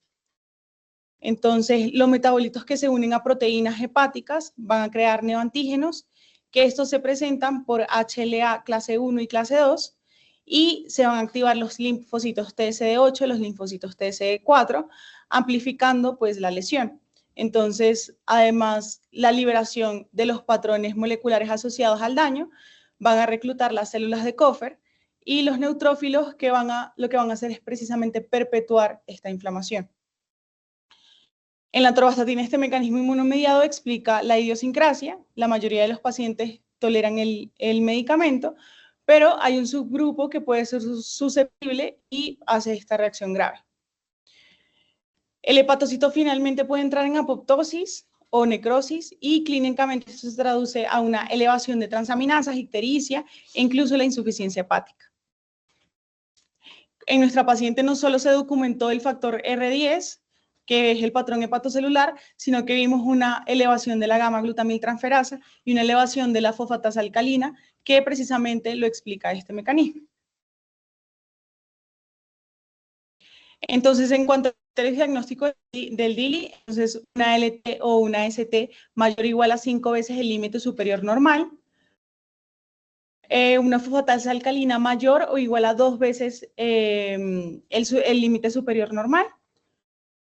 Entonces, los metabolitos que se unen a proteínas hepáticas van a crear neoantígenos, que estos se presentan por HLA clase 1 y clase 2, y se van a activar los linfocitos TSD8, los linfocitos TSD4, amplificando pues la lesión. Entonces, además, la liberación de los patrones moleculares asociados al daño van a reclutar las células de Coffer, y los neutrófilos lo que van a hacer es precisamente perpetuar esta inflamación. En la atorvastatina, este mecanismo inmunomediado explica la idiosincrasia. La mayoría de los pacientes toleran el medicamento, pero hay un subgrupo que puede ser susceptible y hace esta reacción grave. El hepatocito finalmente puede entrar en apoptosis o necrosis, y clínicamente esto se traduce a una elevación de transaminasas, ictericia e incluso la insuficiencia hepática. En nuestra paciente no solo se documentó el factor R10, que es el patrón hepatocelular, sino que vimos una elevación de la gamma-glutamiltransferasa y una elevación de la fosfatasa alcalina, que precisamente lo explica este mecanismo. Entonces, en cuanto a criterios diagnósticos del DILI, entonces una LT o una ST mayor o igual a 5 veces el límite superior normal, una fosfatasa alcalina mayor o igual a 2 veces el límite superior normal,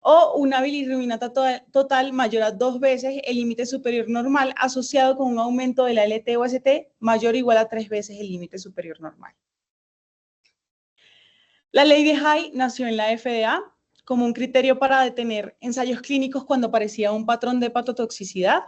o una bilirrubinata total mayor a 2 veces el límite superior normal asociado con un aumento de la LT o ST mayor o igual a 3 veces el límite superior normal. La ley de High nació en la FDA como un criterio para detener ensayos clínicos cuando aparecía un patrón de hepatotoxicidad.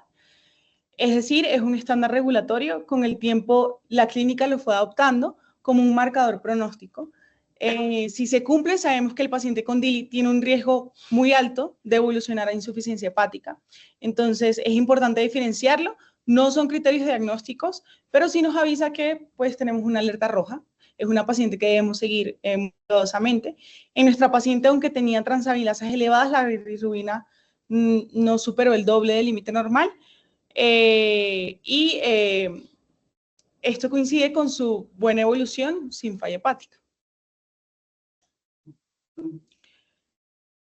Es decir, es un estándar regulatorio. Con el tiempo, la clínica lo fue adoptando como un marcador pronóstico. Si se cumple, sabemos que el paciente con DILI tiene un riesgo muy alto de evolucionar a insuficiencia hepática. Entonces, es importante diferenciarlo. No son criterios diagnósticos, pero sí nos avisa que pues, tenemos una alerta roja. Es una paciente que debemos seguir cuidadosamente. En nuestra paciente, aunque tenía transaminasas elevadas, la bilirrubina no superó el doble del límite normal. Esto coincide con su buena evolución sin falla hepática.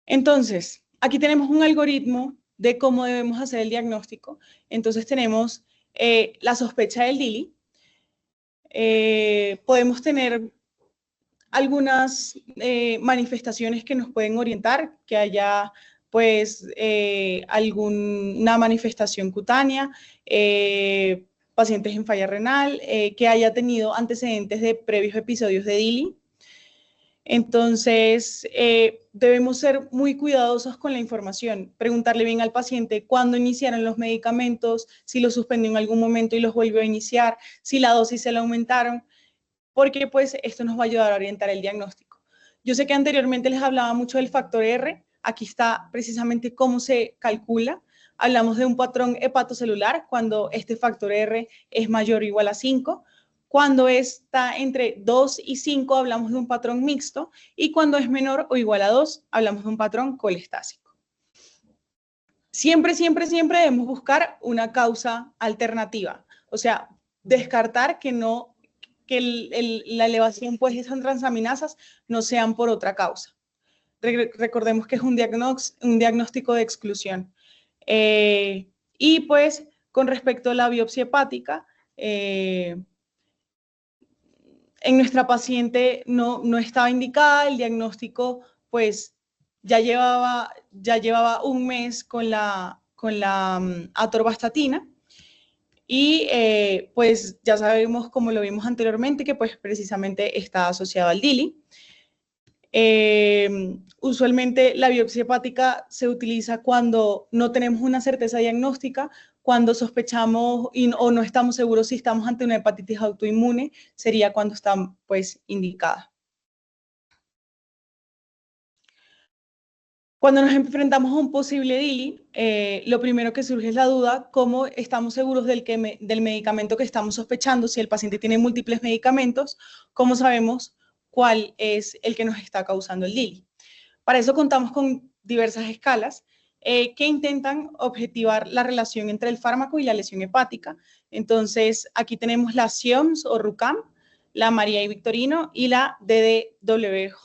Entonces, aquí tenemos un algoritmo de cómo debemos hacer el diagnóstico. Entonces tenemos la sospecha del DILI. Podemos tener algunas manifestaciones que nos pueden orientar, que haya pues alguna manifestación cutánea, pacientes en falla renal, que haya tenido antecedentes de previos episodios de DILI. Entonces, debemos ser muy cuidadosos con la información, preguntarle bien al paciente cuándo iniciaron los medicamentos, si los suspendió en algún momento y los volvió a iniciar, si la dosis se la aumentaron, porque pues esto nos va a ayudar a orientar el diagnóstico. Yo sé que anteriormente les hablaba mucho del factor R, aquí está precisamente cómo se calcula. Hablamos de un patrón hepatocelular cuando este factor R es mayor o igual a 5. Cuando está entre 2 y 5 hablamos de un patrón mixto y cuando es menor o igual a 2 hablamos de un patrón colestásico. Siempre, siempre, siempre debemos buscar una causa alternativa, o sea, descartar que la elevación pues, de esas transaminasas no sean por otra causa. Recordemos que es un diagnóstico de exclusión. Y pues con respecto a la biopsia hepática, en nuestra paciente no estaba indicada, el diagnóstico pues ya llevaba un mes con la atorvastatina y pues ya sabemos, como lo vimos anteriormente, que pues precisamente está asociado al DILI. Usualmente la biopsia hepática se utiliza cuando no tenemos una certeza diagnóstica, cuando sospechamos o no estamos seguros si estamos ante una hepatitis autoinmune, sería cuando está pues indicada. Cuando nos enfrentamos a un posible DILI, lo primero que surge es la duda, ¿cómo estamos seguros del medicamento que estamos sospechando? Si el paciente tiene múltiples medicamentos, ¿cómo sabemos cuál es el que nos está causando el DILI? Para eso contamos con diversas escalas que intentan objetivar la relación entre el fármaco y la lesión hepática. Entonces, aquí tenemos la SIOMS o RUCAM, la María y Victorino y la DDWJ,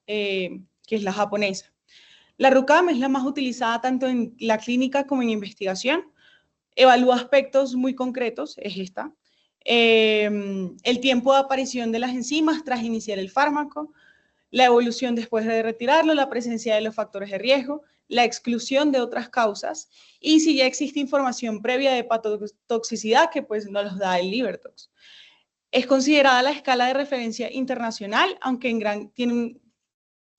que es la japonesa. La RUCAM es la más utilizada tanto en la clínica como en investigación. Evalúa aspectos muy concretos, es esta. El tiempo de aparición de las enzimas tras iniciar el fármaco, la evolución después de retirarlo, la presencia de los factores de riesgo, la exclusión de otras causas y si ya existe información previa de hepatotoxicidad que pues no los da el LiverTox. Es considerada la escala de referencia internacional, aunque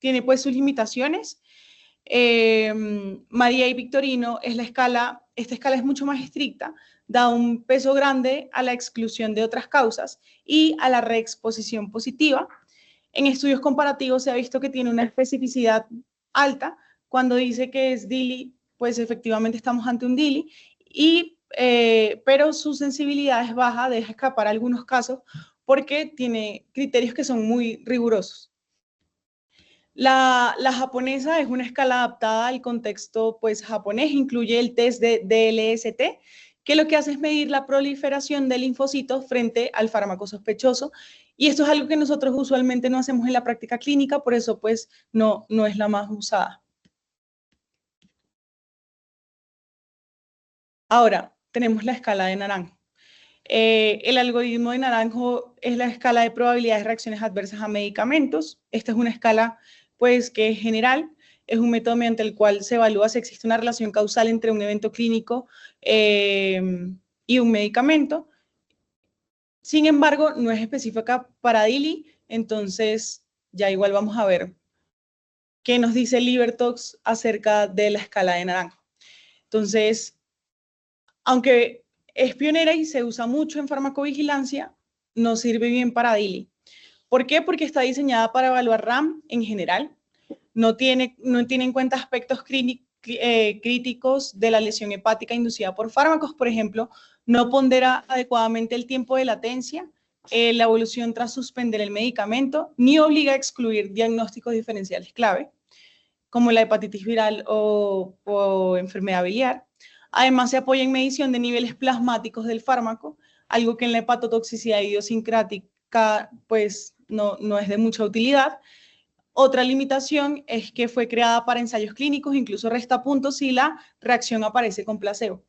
tiene pues sus limitaciones. María y Victorino es esta escala es mucho más estricta, da un peso grande a la exclusión de otras causas y a la reexposición positiva. En estudios comparativos se ha visto que tiene una especificidad alta. Cuando dice que es DILI, pues efectivamente estamos ante un DILI, pero su sensibilidad es baja, deja escapar algunos casos porque tiene criterios que son muy rigurosos. La japonesa es una escala adaptada al contexto pues, japonés, incluye el test de DLST, que lo que hace es medir la proliferación de linfocitos frente al fármaco sospechoso, y esto es algo que nosotros usualmente no hacemos en la práctica clínica, por eso pues no es la más usada. Ahora, tenemos la escala de Naranjo. El algoritmo de Naranjo es la escala de probabilidades de reacciones adversas a medicamentos. Esta es una escala pues, que es general, es un método mediante el cual se evalúa si existe una relación causal entre un evento clínico y un medicamento. Sin embargo, no es específica para DILI, entonces ya igual vamos a ver qué nos dice LiverTox acerca de la escala de Naranjo. Entonces, aunque es pionera y se usa mucho en farmacovigilancia, no sirve bien para DILI. ¿Por qué? Porque está diseñada para evaluar RAM en general, no tiene en cuenta aspectos críticos de la lesión hepática inducida por fármacos, por ejemplo, no pondera adecuadamente el tiempo de latencia, la evolución tras suspender el medicamento, ni obliga a excluir diagnósticos diferenciales clave, como la hepatitis viral o enfermedad biliar. Además, se apoya en medición de niveles plasmáticos del fármaco, algo que en la hepatotoxicidad idiosincrática pues no es de mucha utilidad. Otra limitación es que fue creada para ensayos clínicos, incluso resta puntos si la reacción aparece con placebo.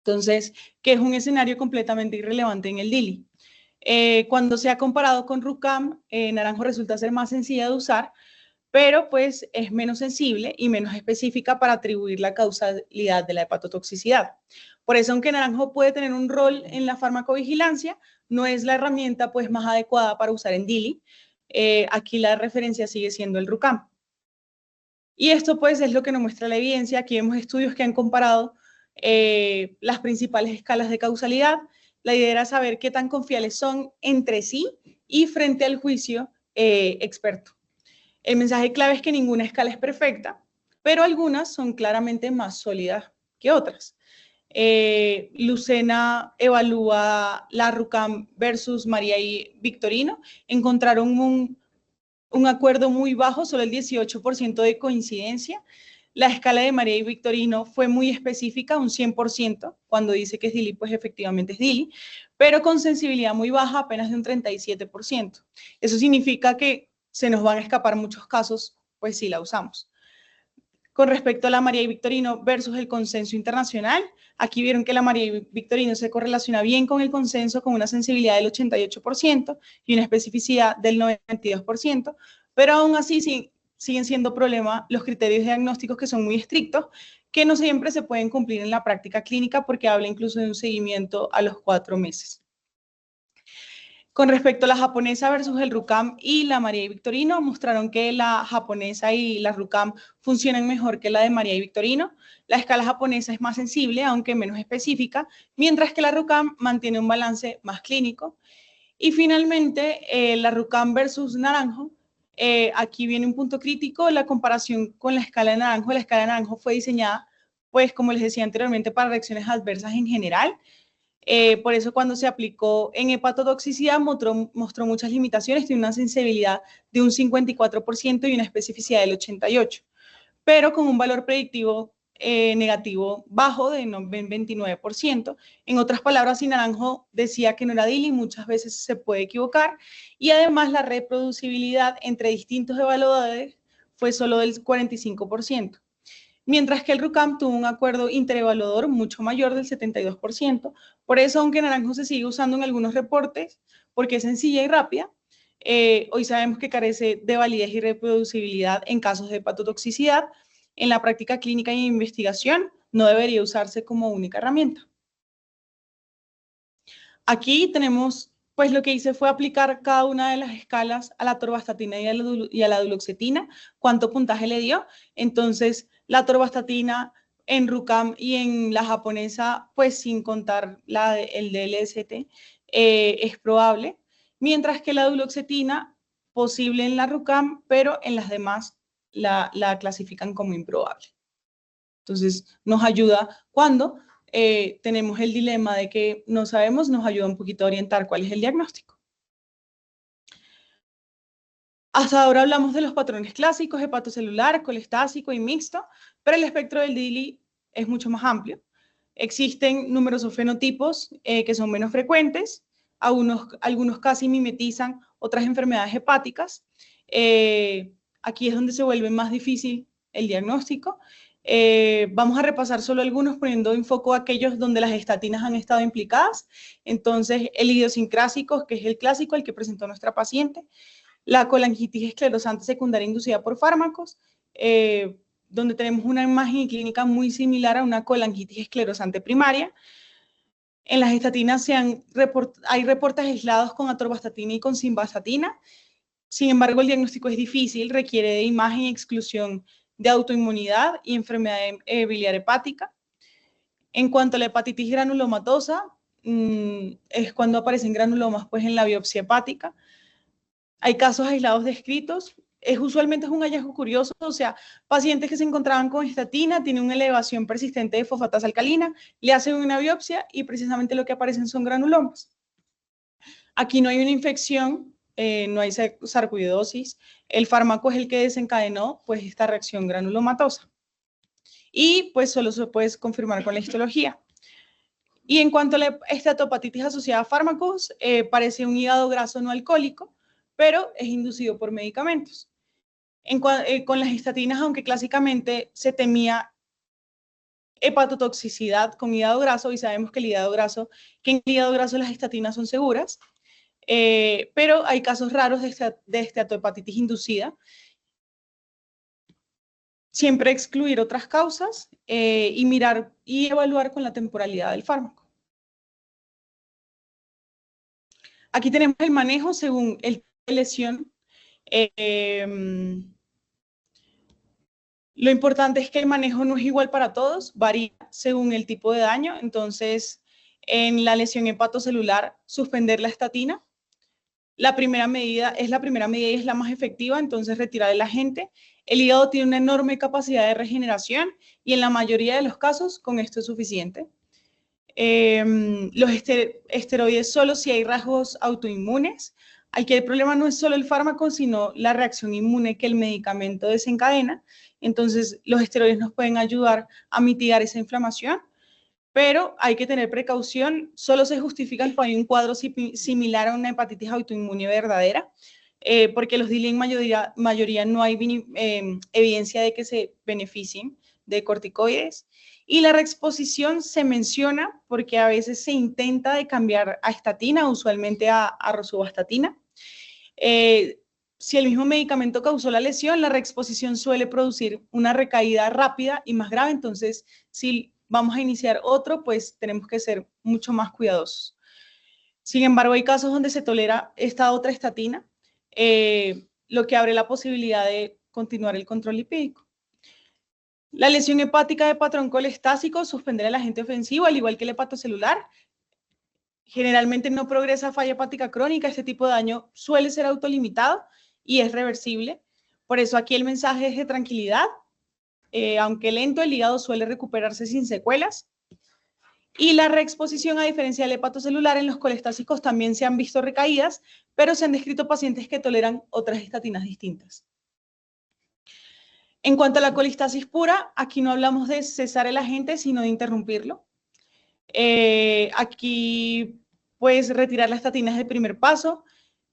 Entonces, que es un escenario completamente irrelevante en el DILI. Cuando se ha comparado con RUCAM, Naranjo resulta ser más sencilla de usar, pero pues es menos sensible y menos específica para atribuir la causalidad de la hepatotoxicidad. Por eso, aunque Naranjo puede tener un rol en la farmacovigilancia, no es la herramienta pues más adecuada para usar en DILI. Aquí la referencia sigue siendo el RUCAM. Y esto pues es lo que nos muestra la evidencia. Aquí vemos estudios que han comparado las principales escalas de causalidad. La idea era saber qué tan confiables son entre sí y frente al juicio experto. El mensaje clave es que ninguna escala es perfecta, pero algunas son claramente más sólidas que otras. Lucena evalúa la RUCAM versus María y Victorino. Encontraron un acuerdo muy bajo, solo el 18% de coincidencia. La escala de María y Victorino fue muy específica, un 100%, cuando dice que es DILI, pues efectivamente es DILI, pero con sensibilidad muy baja, apenas de un 37%. Eso significa que se nos van a escapar muchos casos, pues si la usamos. Con respecto a la María y Victorino versus el consenso internacional, aquí vieron que la María y Victorino se correlaciona bien con el consenso, con una sensibilidad del 88% y una especificidad del 92%, pero aún así siguen siendo problema los criterios diagnósticos, que son muy estrictos, que no siempre se pueden cumplir en la práctica clínica, porque habla incluso de un seguimiento a los 4 meses. Con respecto a la japonesa versus el RUCAM y la María y Victorino, mostraron que la japonesa y la RUCAM funcionan mejor que la de María y Victorino. La escala japonesa es más sensible, aunque menos específica, mientras que la RUCAM mantiene un balance más clínico. Y finalmente, la RUCAM versus Naranjo. Aquí viene un punto crítico, la comparación con la escala de Naranjo. La escala de Naranjo fue diseñada, pues como les decía anteriormente, para reacciones adversas en general. Por eso cuando se aplicó en hepatotoxicidad mostró muchas limitaciones, tiene una sensibilidad de un 54% y una especificidad del 88%, pero con un valor predictivo negativo bajo de 29%. En otras palabras, si Naranjo decía que no era DILI, muchas veces se puede equivocar, y además la reproducibilidad entre distintos evaluadores fue solo del 45%. Mientras que el RUCAM tuvo un acuerdo interevaluador mucho mayor del 72%. Por eso, aunque Naranjo se sigue usando en algunos reportes, porque es sencilla y rápida, hoy sabemos que carece de validez y reproducibilidad en casos de hepatotoxicidad. En la práctica clínica y investigación no debería usarse como única herramienta. Aquí tenemos, pues lo que hice fue aplicar cada una de las escalas a la atorvastatina y a la duloxetina, cuánto puntaje le dio. Entonces, la atorvastatina en RUCAM y en la japonesa, pues sin contar el DLST, es probable, mientras que la duloxetina, posible en la RUCAM, pero en las demás la clasifican como improbable. Entonces, nos ayuda cuando tenemos el dilema de que no sabemos, nos ayuda un poquito a orientar cuál es el diagnóstico. Hasta ahora hablamos de los patrones clásicos, hepatocelular, colestásico y mixto, pero el espectro del DILI es mucho más amplio. Existen numerosos fenotipos que son menos frecuentes, algunos casi mimetizan otras enfermedades hepáticas. Aquí es donde se vuelve más difícil el diagnóstico. Vamos a repasar solo algunos poniendo en foco aquellos donde las estatinas han estado implicadas. Entonces, el idiosincrásico, que es el clásico, el que presentó nuestra paciente. La colangitis esclerosante secundaria inducida por fármacos, donde tenemos una imagen clínica muy similar a una colangitis esclerosante primaria. En las estatinas hay reportes aislados con atorvastatina y con simvastatina. Sin embargo, el diagnóstico es difícil, requiere de imagen y exclusión de autoinmunidad y enfermedad biliar hepática. En cuanto a la hepatitis granulomatosa, es cuando aparecen granulomas pues, en la biopsia hepática. Hay casos aislados descritos. Usualmente es un hallazgo curioso, o sea, pacientes que se encontraban con estatina, tienen una elevación persistente de fosfatasa alcalina, le hacen una biopsia y precisamente lo que aparecen son granulomas. Aquí no hay una infección, no hay sarcoidosis, el fármaco es el que desencadenó pues, esta reacción granulomatosa. Y pues solo se puede confirmar con la histología. Y en cuanto a la esteatopatitis asociada a fármacos, parece un hígado graso no alcohólico, pero es inducido por medicamentos. Con las estatinas, aunque clásicamente se temía hepatotoxicidad con hígado graso, y sabemos que en el hígado graso las estatinas son seguras, pero hay casos raros de esteatopatitis inducida. Siempre excluir otras causas y mirar y evaluar con la temporalidad del fármaco. Aquí tenemos el manejo según el tipo de lesión. Lo importante es que el manejo no es igual para todos, varía según el tipo de daño. Entonces, en la lesión hepatocelular, suspender la estatina. La primera medida y es la más efectiva, entonces retirar el agente. El hígado tiene una enorme capacidad de regeneración y en la mayoría de los casos con esto es suficiente. Los esteroides solo si hay rasgos autoinmunes. Aquí el problema no es solo el fármaco, sino la reacción inmune que el medicamento desencadena. Entonces, los esteroides nos pueden ayudar a mitigar esa inflamación, pero hay que tener precaución. Solo se justifica cuando hay un cuadro similar a una hepatitis autoinmune verdadera, porque los DILI en mayoría no hay evidencia de que se beneficien de corticoides. Y la reexposición se menciona porque a veces se intenta de cambiar a estatina, usualmente a rosuvastatina. Si el mismo medicamento causó la lesión, la reexposición suele producir una recaída rápida y más grave. Entonces, si vamos a iniciar otro, pues tenemos que ser mucho más cuidadosos. Sin embargo, hay casos donde se tolera esta otra estatina, lo que abre la posibilidad de continuar el control lipídico. La lesión hepática de patrón colestásico, suspender el agente ofensivo, al igual que el hepatocelular. Generalmente no progresa a falla hepática crónica. Este tipo de daño suele ser autolimitado y es reversible. Por eso aquí el mensaje es de tranquilidad. Aunque lento, el hígado suele recuperarse sin secuelas. Y la reexposición, a diferencia del hepatocelular, en los colestásicos también se han visto recaídas, pero se han descrito pacientes que toleran otras estatinas distintas. En cuanto a la colistasis pura, aquí no hablamos de cesar el agente, sino de interrumpirlo. Aquí, pues, retirar la estatina es el primer paso.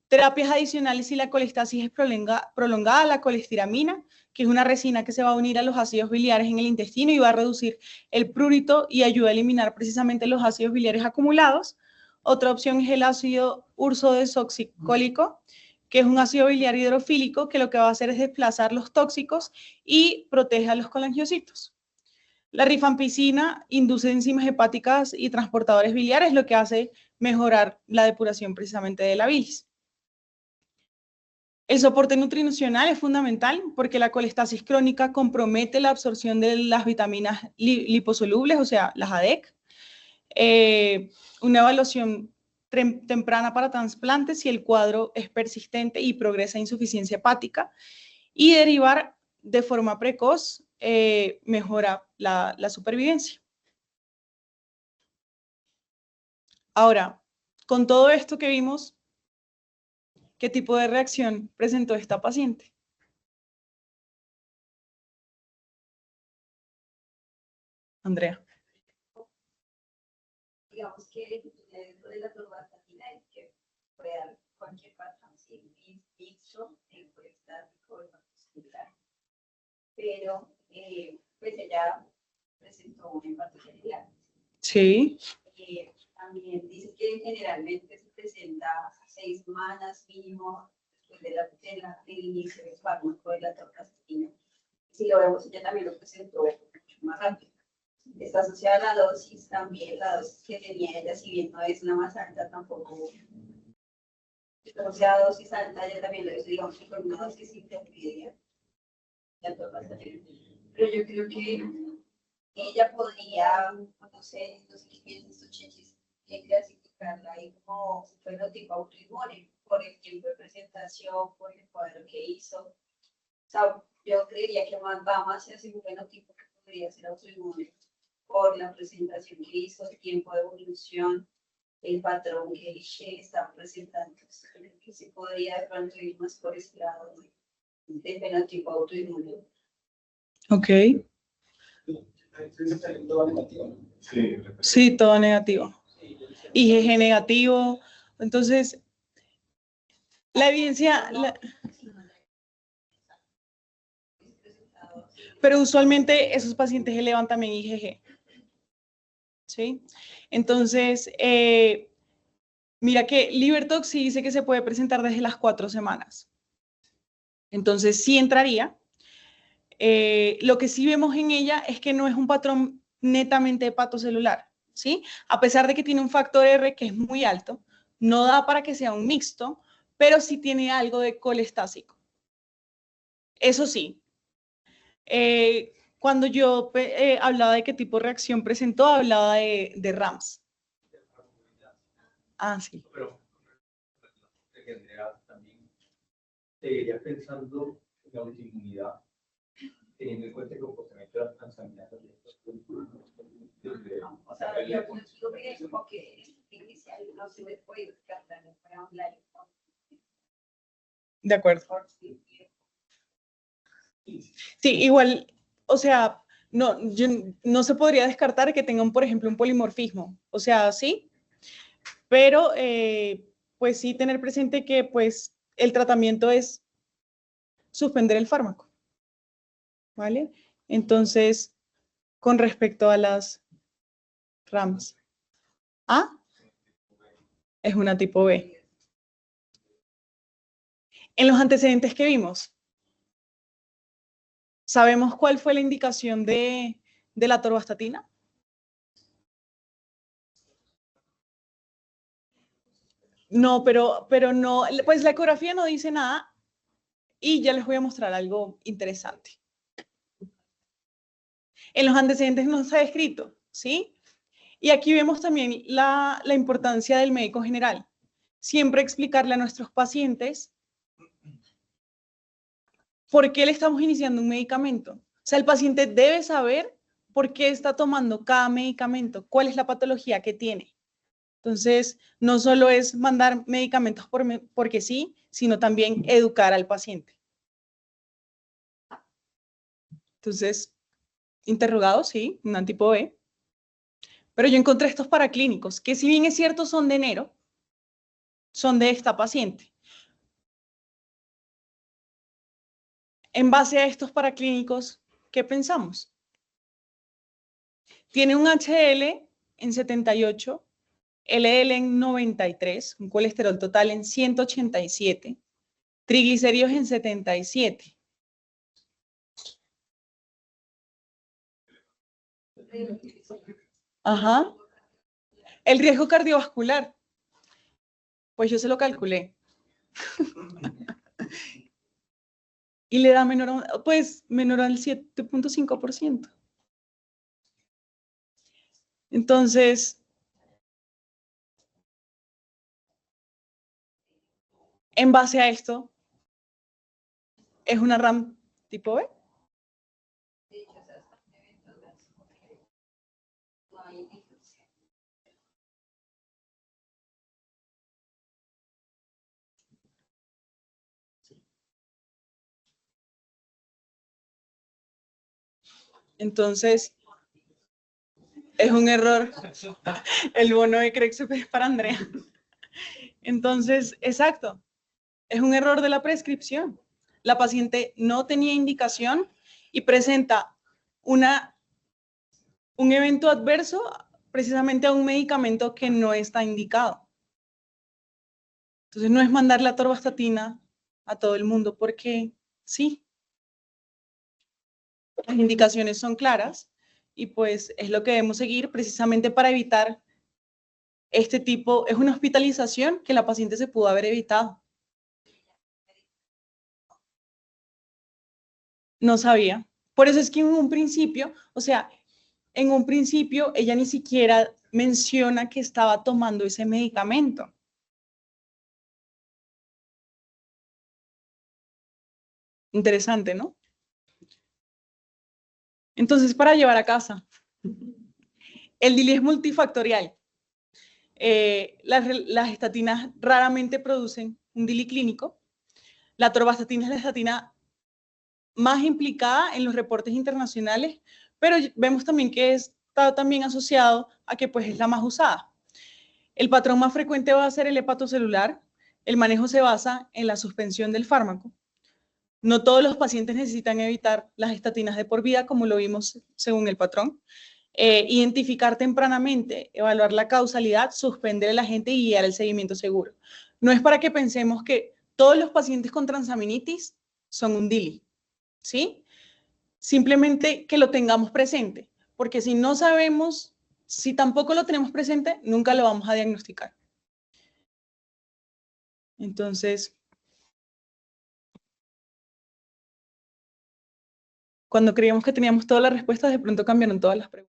Terapias adicionales si la colistasis es prolongada, la colestiramina, que es una resina que se va a unir a los ácidos biliares en el intestino y va a reducir el prurito y ayuda a eliminar precisamente los ácidos biliares acumulados. Otra opción es el ácido ursodesoxicólico, que es un ácido biliar hidrofílico que lo que va a hacer es desplazar los tóxicos y protege a los colangiocitos. La rifampicina induce enzimas hepáticas y transportadores biliares, lo que hace mejorar la depuración precisamente de la bilis. El soporte nutricional es fundamental porque la colestasis crónica compromete la absorción de las vitaminas liposolubles, o sea, las ADEC. Una evaluación temprana para trasplantes si el cuadro es persistente y progresa a insuficiencia hepática. Y derivar de forma precoz mejora la supervivencia. Ahora, con todo esto que vimos, ¿Qué tipo de reacción presentó esta paciente? Andrea. Digamos que dentro de la torvastatina es que puede dar cualquier patrón, sí, mixto, puede estar muscular. Pero, pues ella presentó un infarto cerebral. Sí. También dice que generalmente se presenta 6 semanas mínimo después del inicio del fármaco de la torvastatina. Si lo vemos, ella también lo presentó mucho más rápido. Está asociada a la dosis también, la dosis que tenía ella, si bien no es la más alta, tampoco está asociada a dosis alta, ella también lo hizo, digamos, con una dosis intermedia. Pero yo creo que ella podría, no sé qué piensan estos chichis, clasificarla ahí como fenotipo autoinmune, por el tiempo de presentación, por el cuadro que hizo. O sea, yo creería que más va más hacia un fenotipo que podría ser autoinmune por la presentación que hizo, el tiempo de evolución, el patrón que está presentando. Creo que se podría de pronto ir más por este lado de fenotipo autoinmune. Ok. Sí, todo negativo. IgG negativo. Entonces, la evidencia... Pero usualmente esos pacientes elevan también IgG. ¿Sí? Entonces, mira que Libertox sí dice que se puede presentar desde las 4 semanas. Entonces, sí entraría. Lo que sí vemos en ella es que no es un patrón netamente hepatocelular, ¿sí? A pesar de que tiene un factor R que es muy alto, no da para que sea un mixto, pero sí tiene algo de colestásico. Eso sí, cuando yo hablaba de qué tipo de reacción presentó, hablaba de RAMS. Ah, sí. Pero también seguiría pensando en la autoinmunidad, teniendo en cuenta el comportamiento de las transaminasas. O sea, yo consigo que inicial no se me puede descartar para online. De acuerdo. Sí, igual, o sea, no se podría descartar que tengan, por ejemplo, un polimorfismo. O sea, sí, pero pues sí tener presente que pues el tratamiento es suspender el fármaco, ¿vale? Entonces, con respecto a las RAMS, A es una tipo B. En los antecedentes que vimos, ¿sabemos cuál fue la indicación de la atorvastatina? No, pero no, pues la ecografía no dice nada y ya les voy a mostrar algo interesante. En los antecedentes no está escrito, ¿sí? Y aquí vemos también la importancia del médico general. Siempre explicarle a nuestros pacientes por qué le estamos iniciando un medicamento. O sea, el paciente debe saber por qué está tomando cada medicamento, cuál es la patología que tiene. Entonces, no solo es mandar medicamentos porque sí, sino también educar al paciente. Entonces, interrogado, sí, un tipo B. Pero yo encontré estos paraclínicos, que si bien es cierto son de enero, son de esta paciente. En base a estos paraclínicos, ¿qué pensamos? Tiene un HDL en 78, LDL en 93, un colesterol total en 187, triglicéridos en 77. Ajá. El riesgo cardiovascular, pues yo se lo calculé. Y le da menor al 7.5%. Entonces, en base a esto, ¿es una RAM tipo B? Entonces, es un error. El bono de Crexep es para Andrea. Entonces, exacto, es un error de la prescripción. La paciente no tenía indicación y presenta un evento adverso precisamente a un medicamento que no está indicado. Entonces, no es mandar la atorvastatina a todo el mundo porque sí, las indicaciones son claras y pues es lo que debemos seguir precisamente para evitar este tipo, es una hospitalización que la paciente se pudo haber evitado. No sabía. Por eso es que en un principio, o sea, en un principio ella ni siquiera menciona que estaba tomando ese medicamento. Interesante, ¿no? Entonces, para llevar a casa, el DILI es multifactorial. Las estatinas raramente producen un DILI clínico. La atorvastatina es la estatina más implicada en los reportes internacionales, pero vemos también que está también asociado a que pues es la más usada. El patrón más frecuente va a ser el hepatocelular. El manejo se basa en la suspensión del fármaco. No todos los pacientes necesitan evitar las estatinas de por vida, como lo vimos según el patrón. Identificar tempranamente, evaluar la causalidad, suspender el agente y guiar el seguimiento seguro. No es para que pensemos que todos los pacientes con transaminitis son un DILI, ¿sí? Simplemente que lo tengamos presente, porque si no sabemos, si tampoco lo tenemos presente, nunca lo vamos a diagnosticar. Entonces, cuando creíamos que teníamos todas las respuestas, de pronto cambiaron todas las preguntas.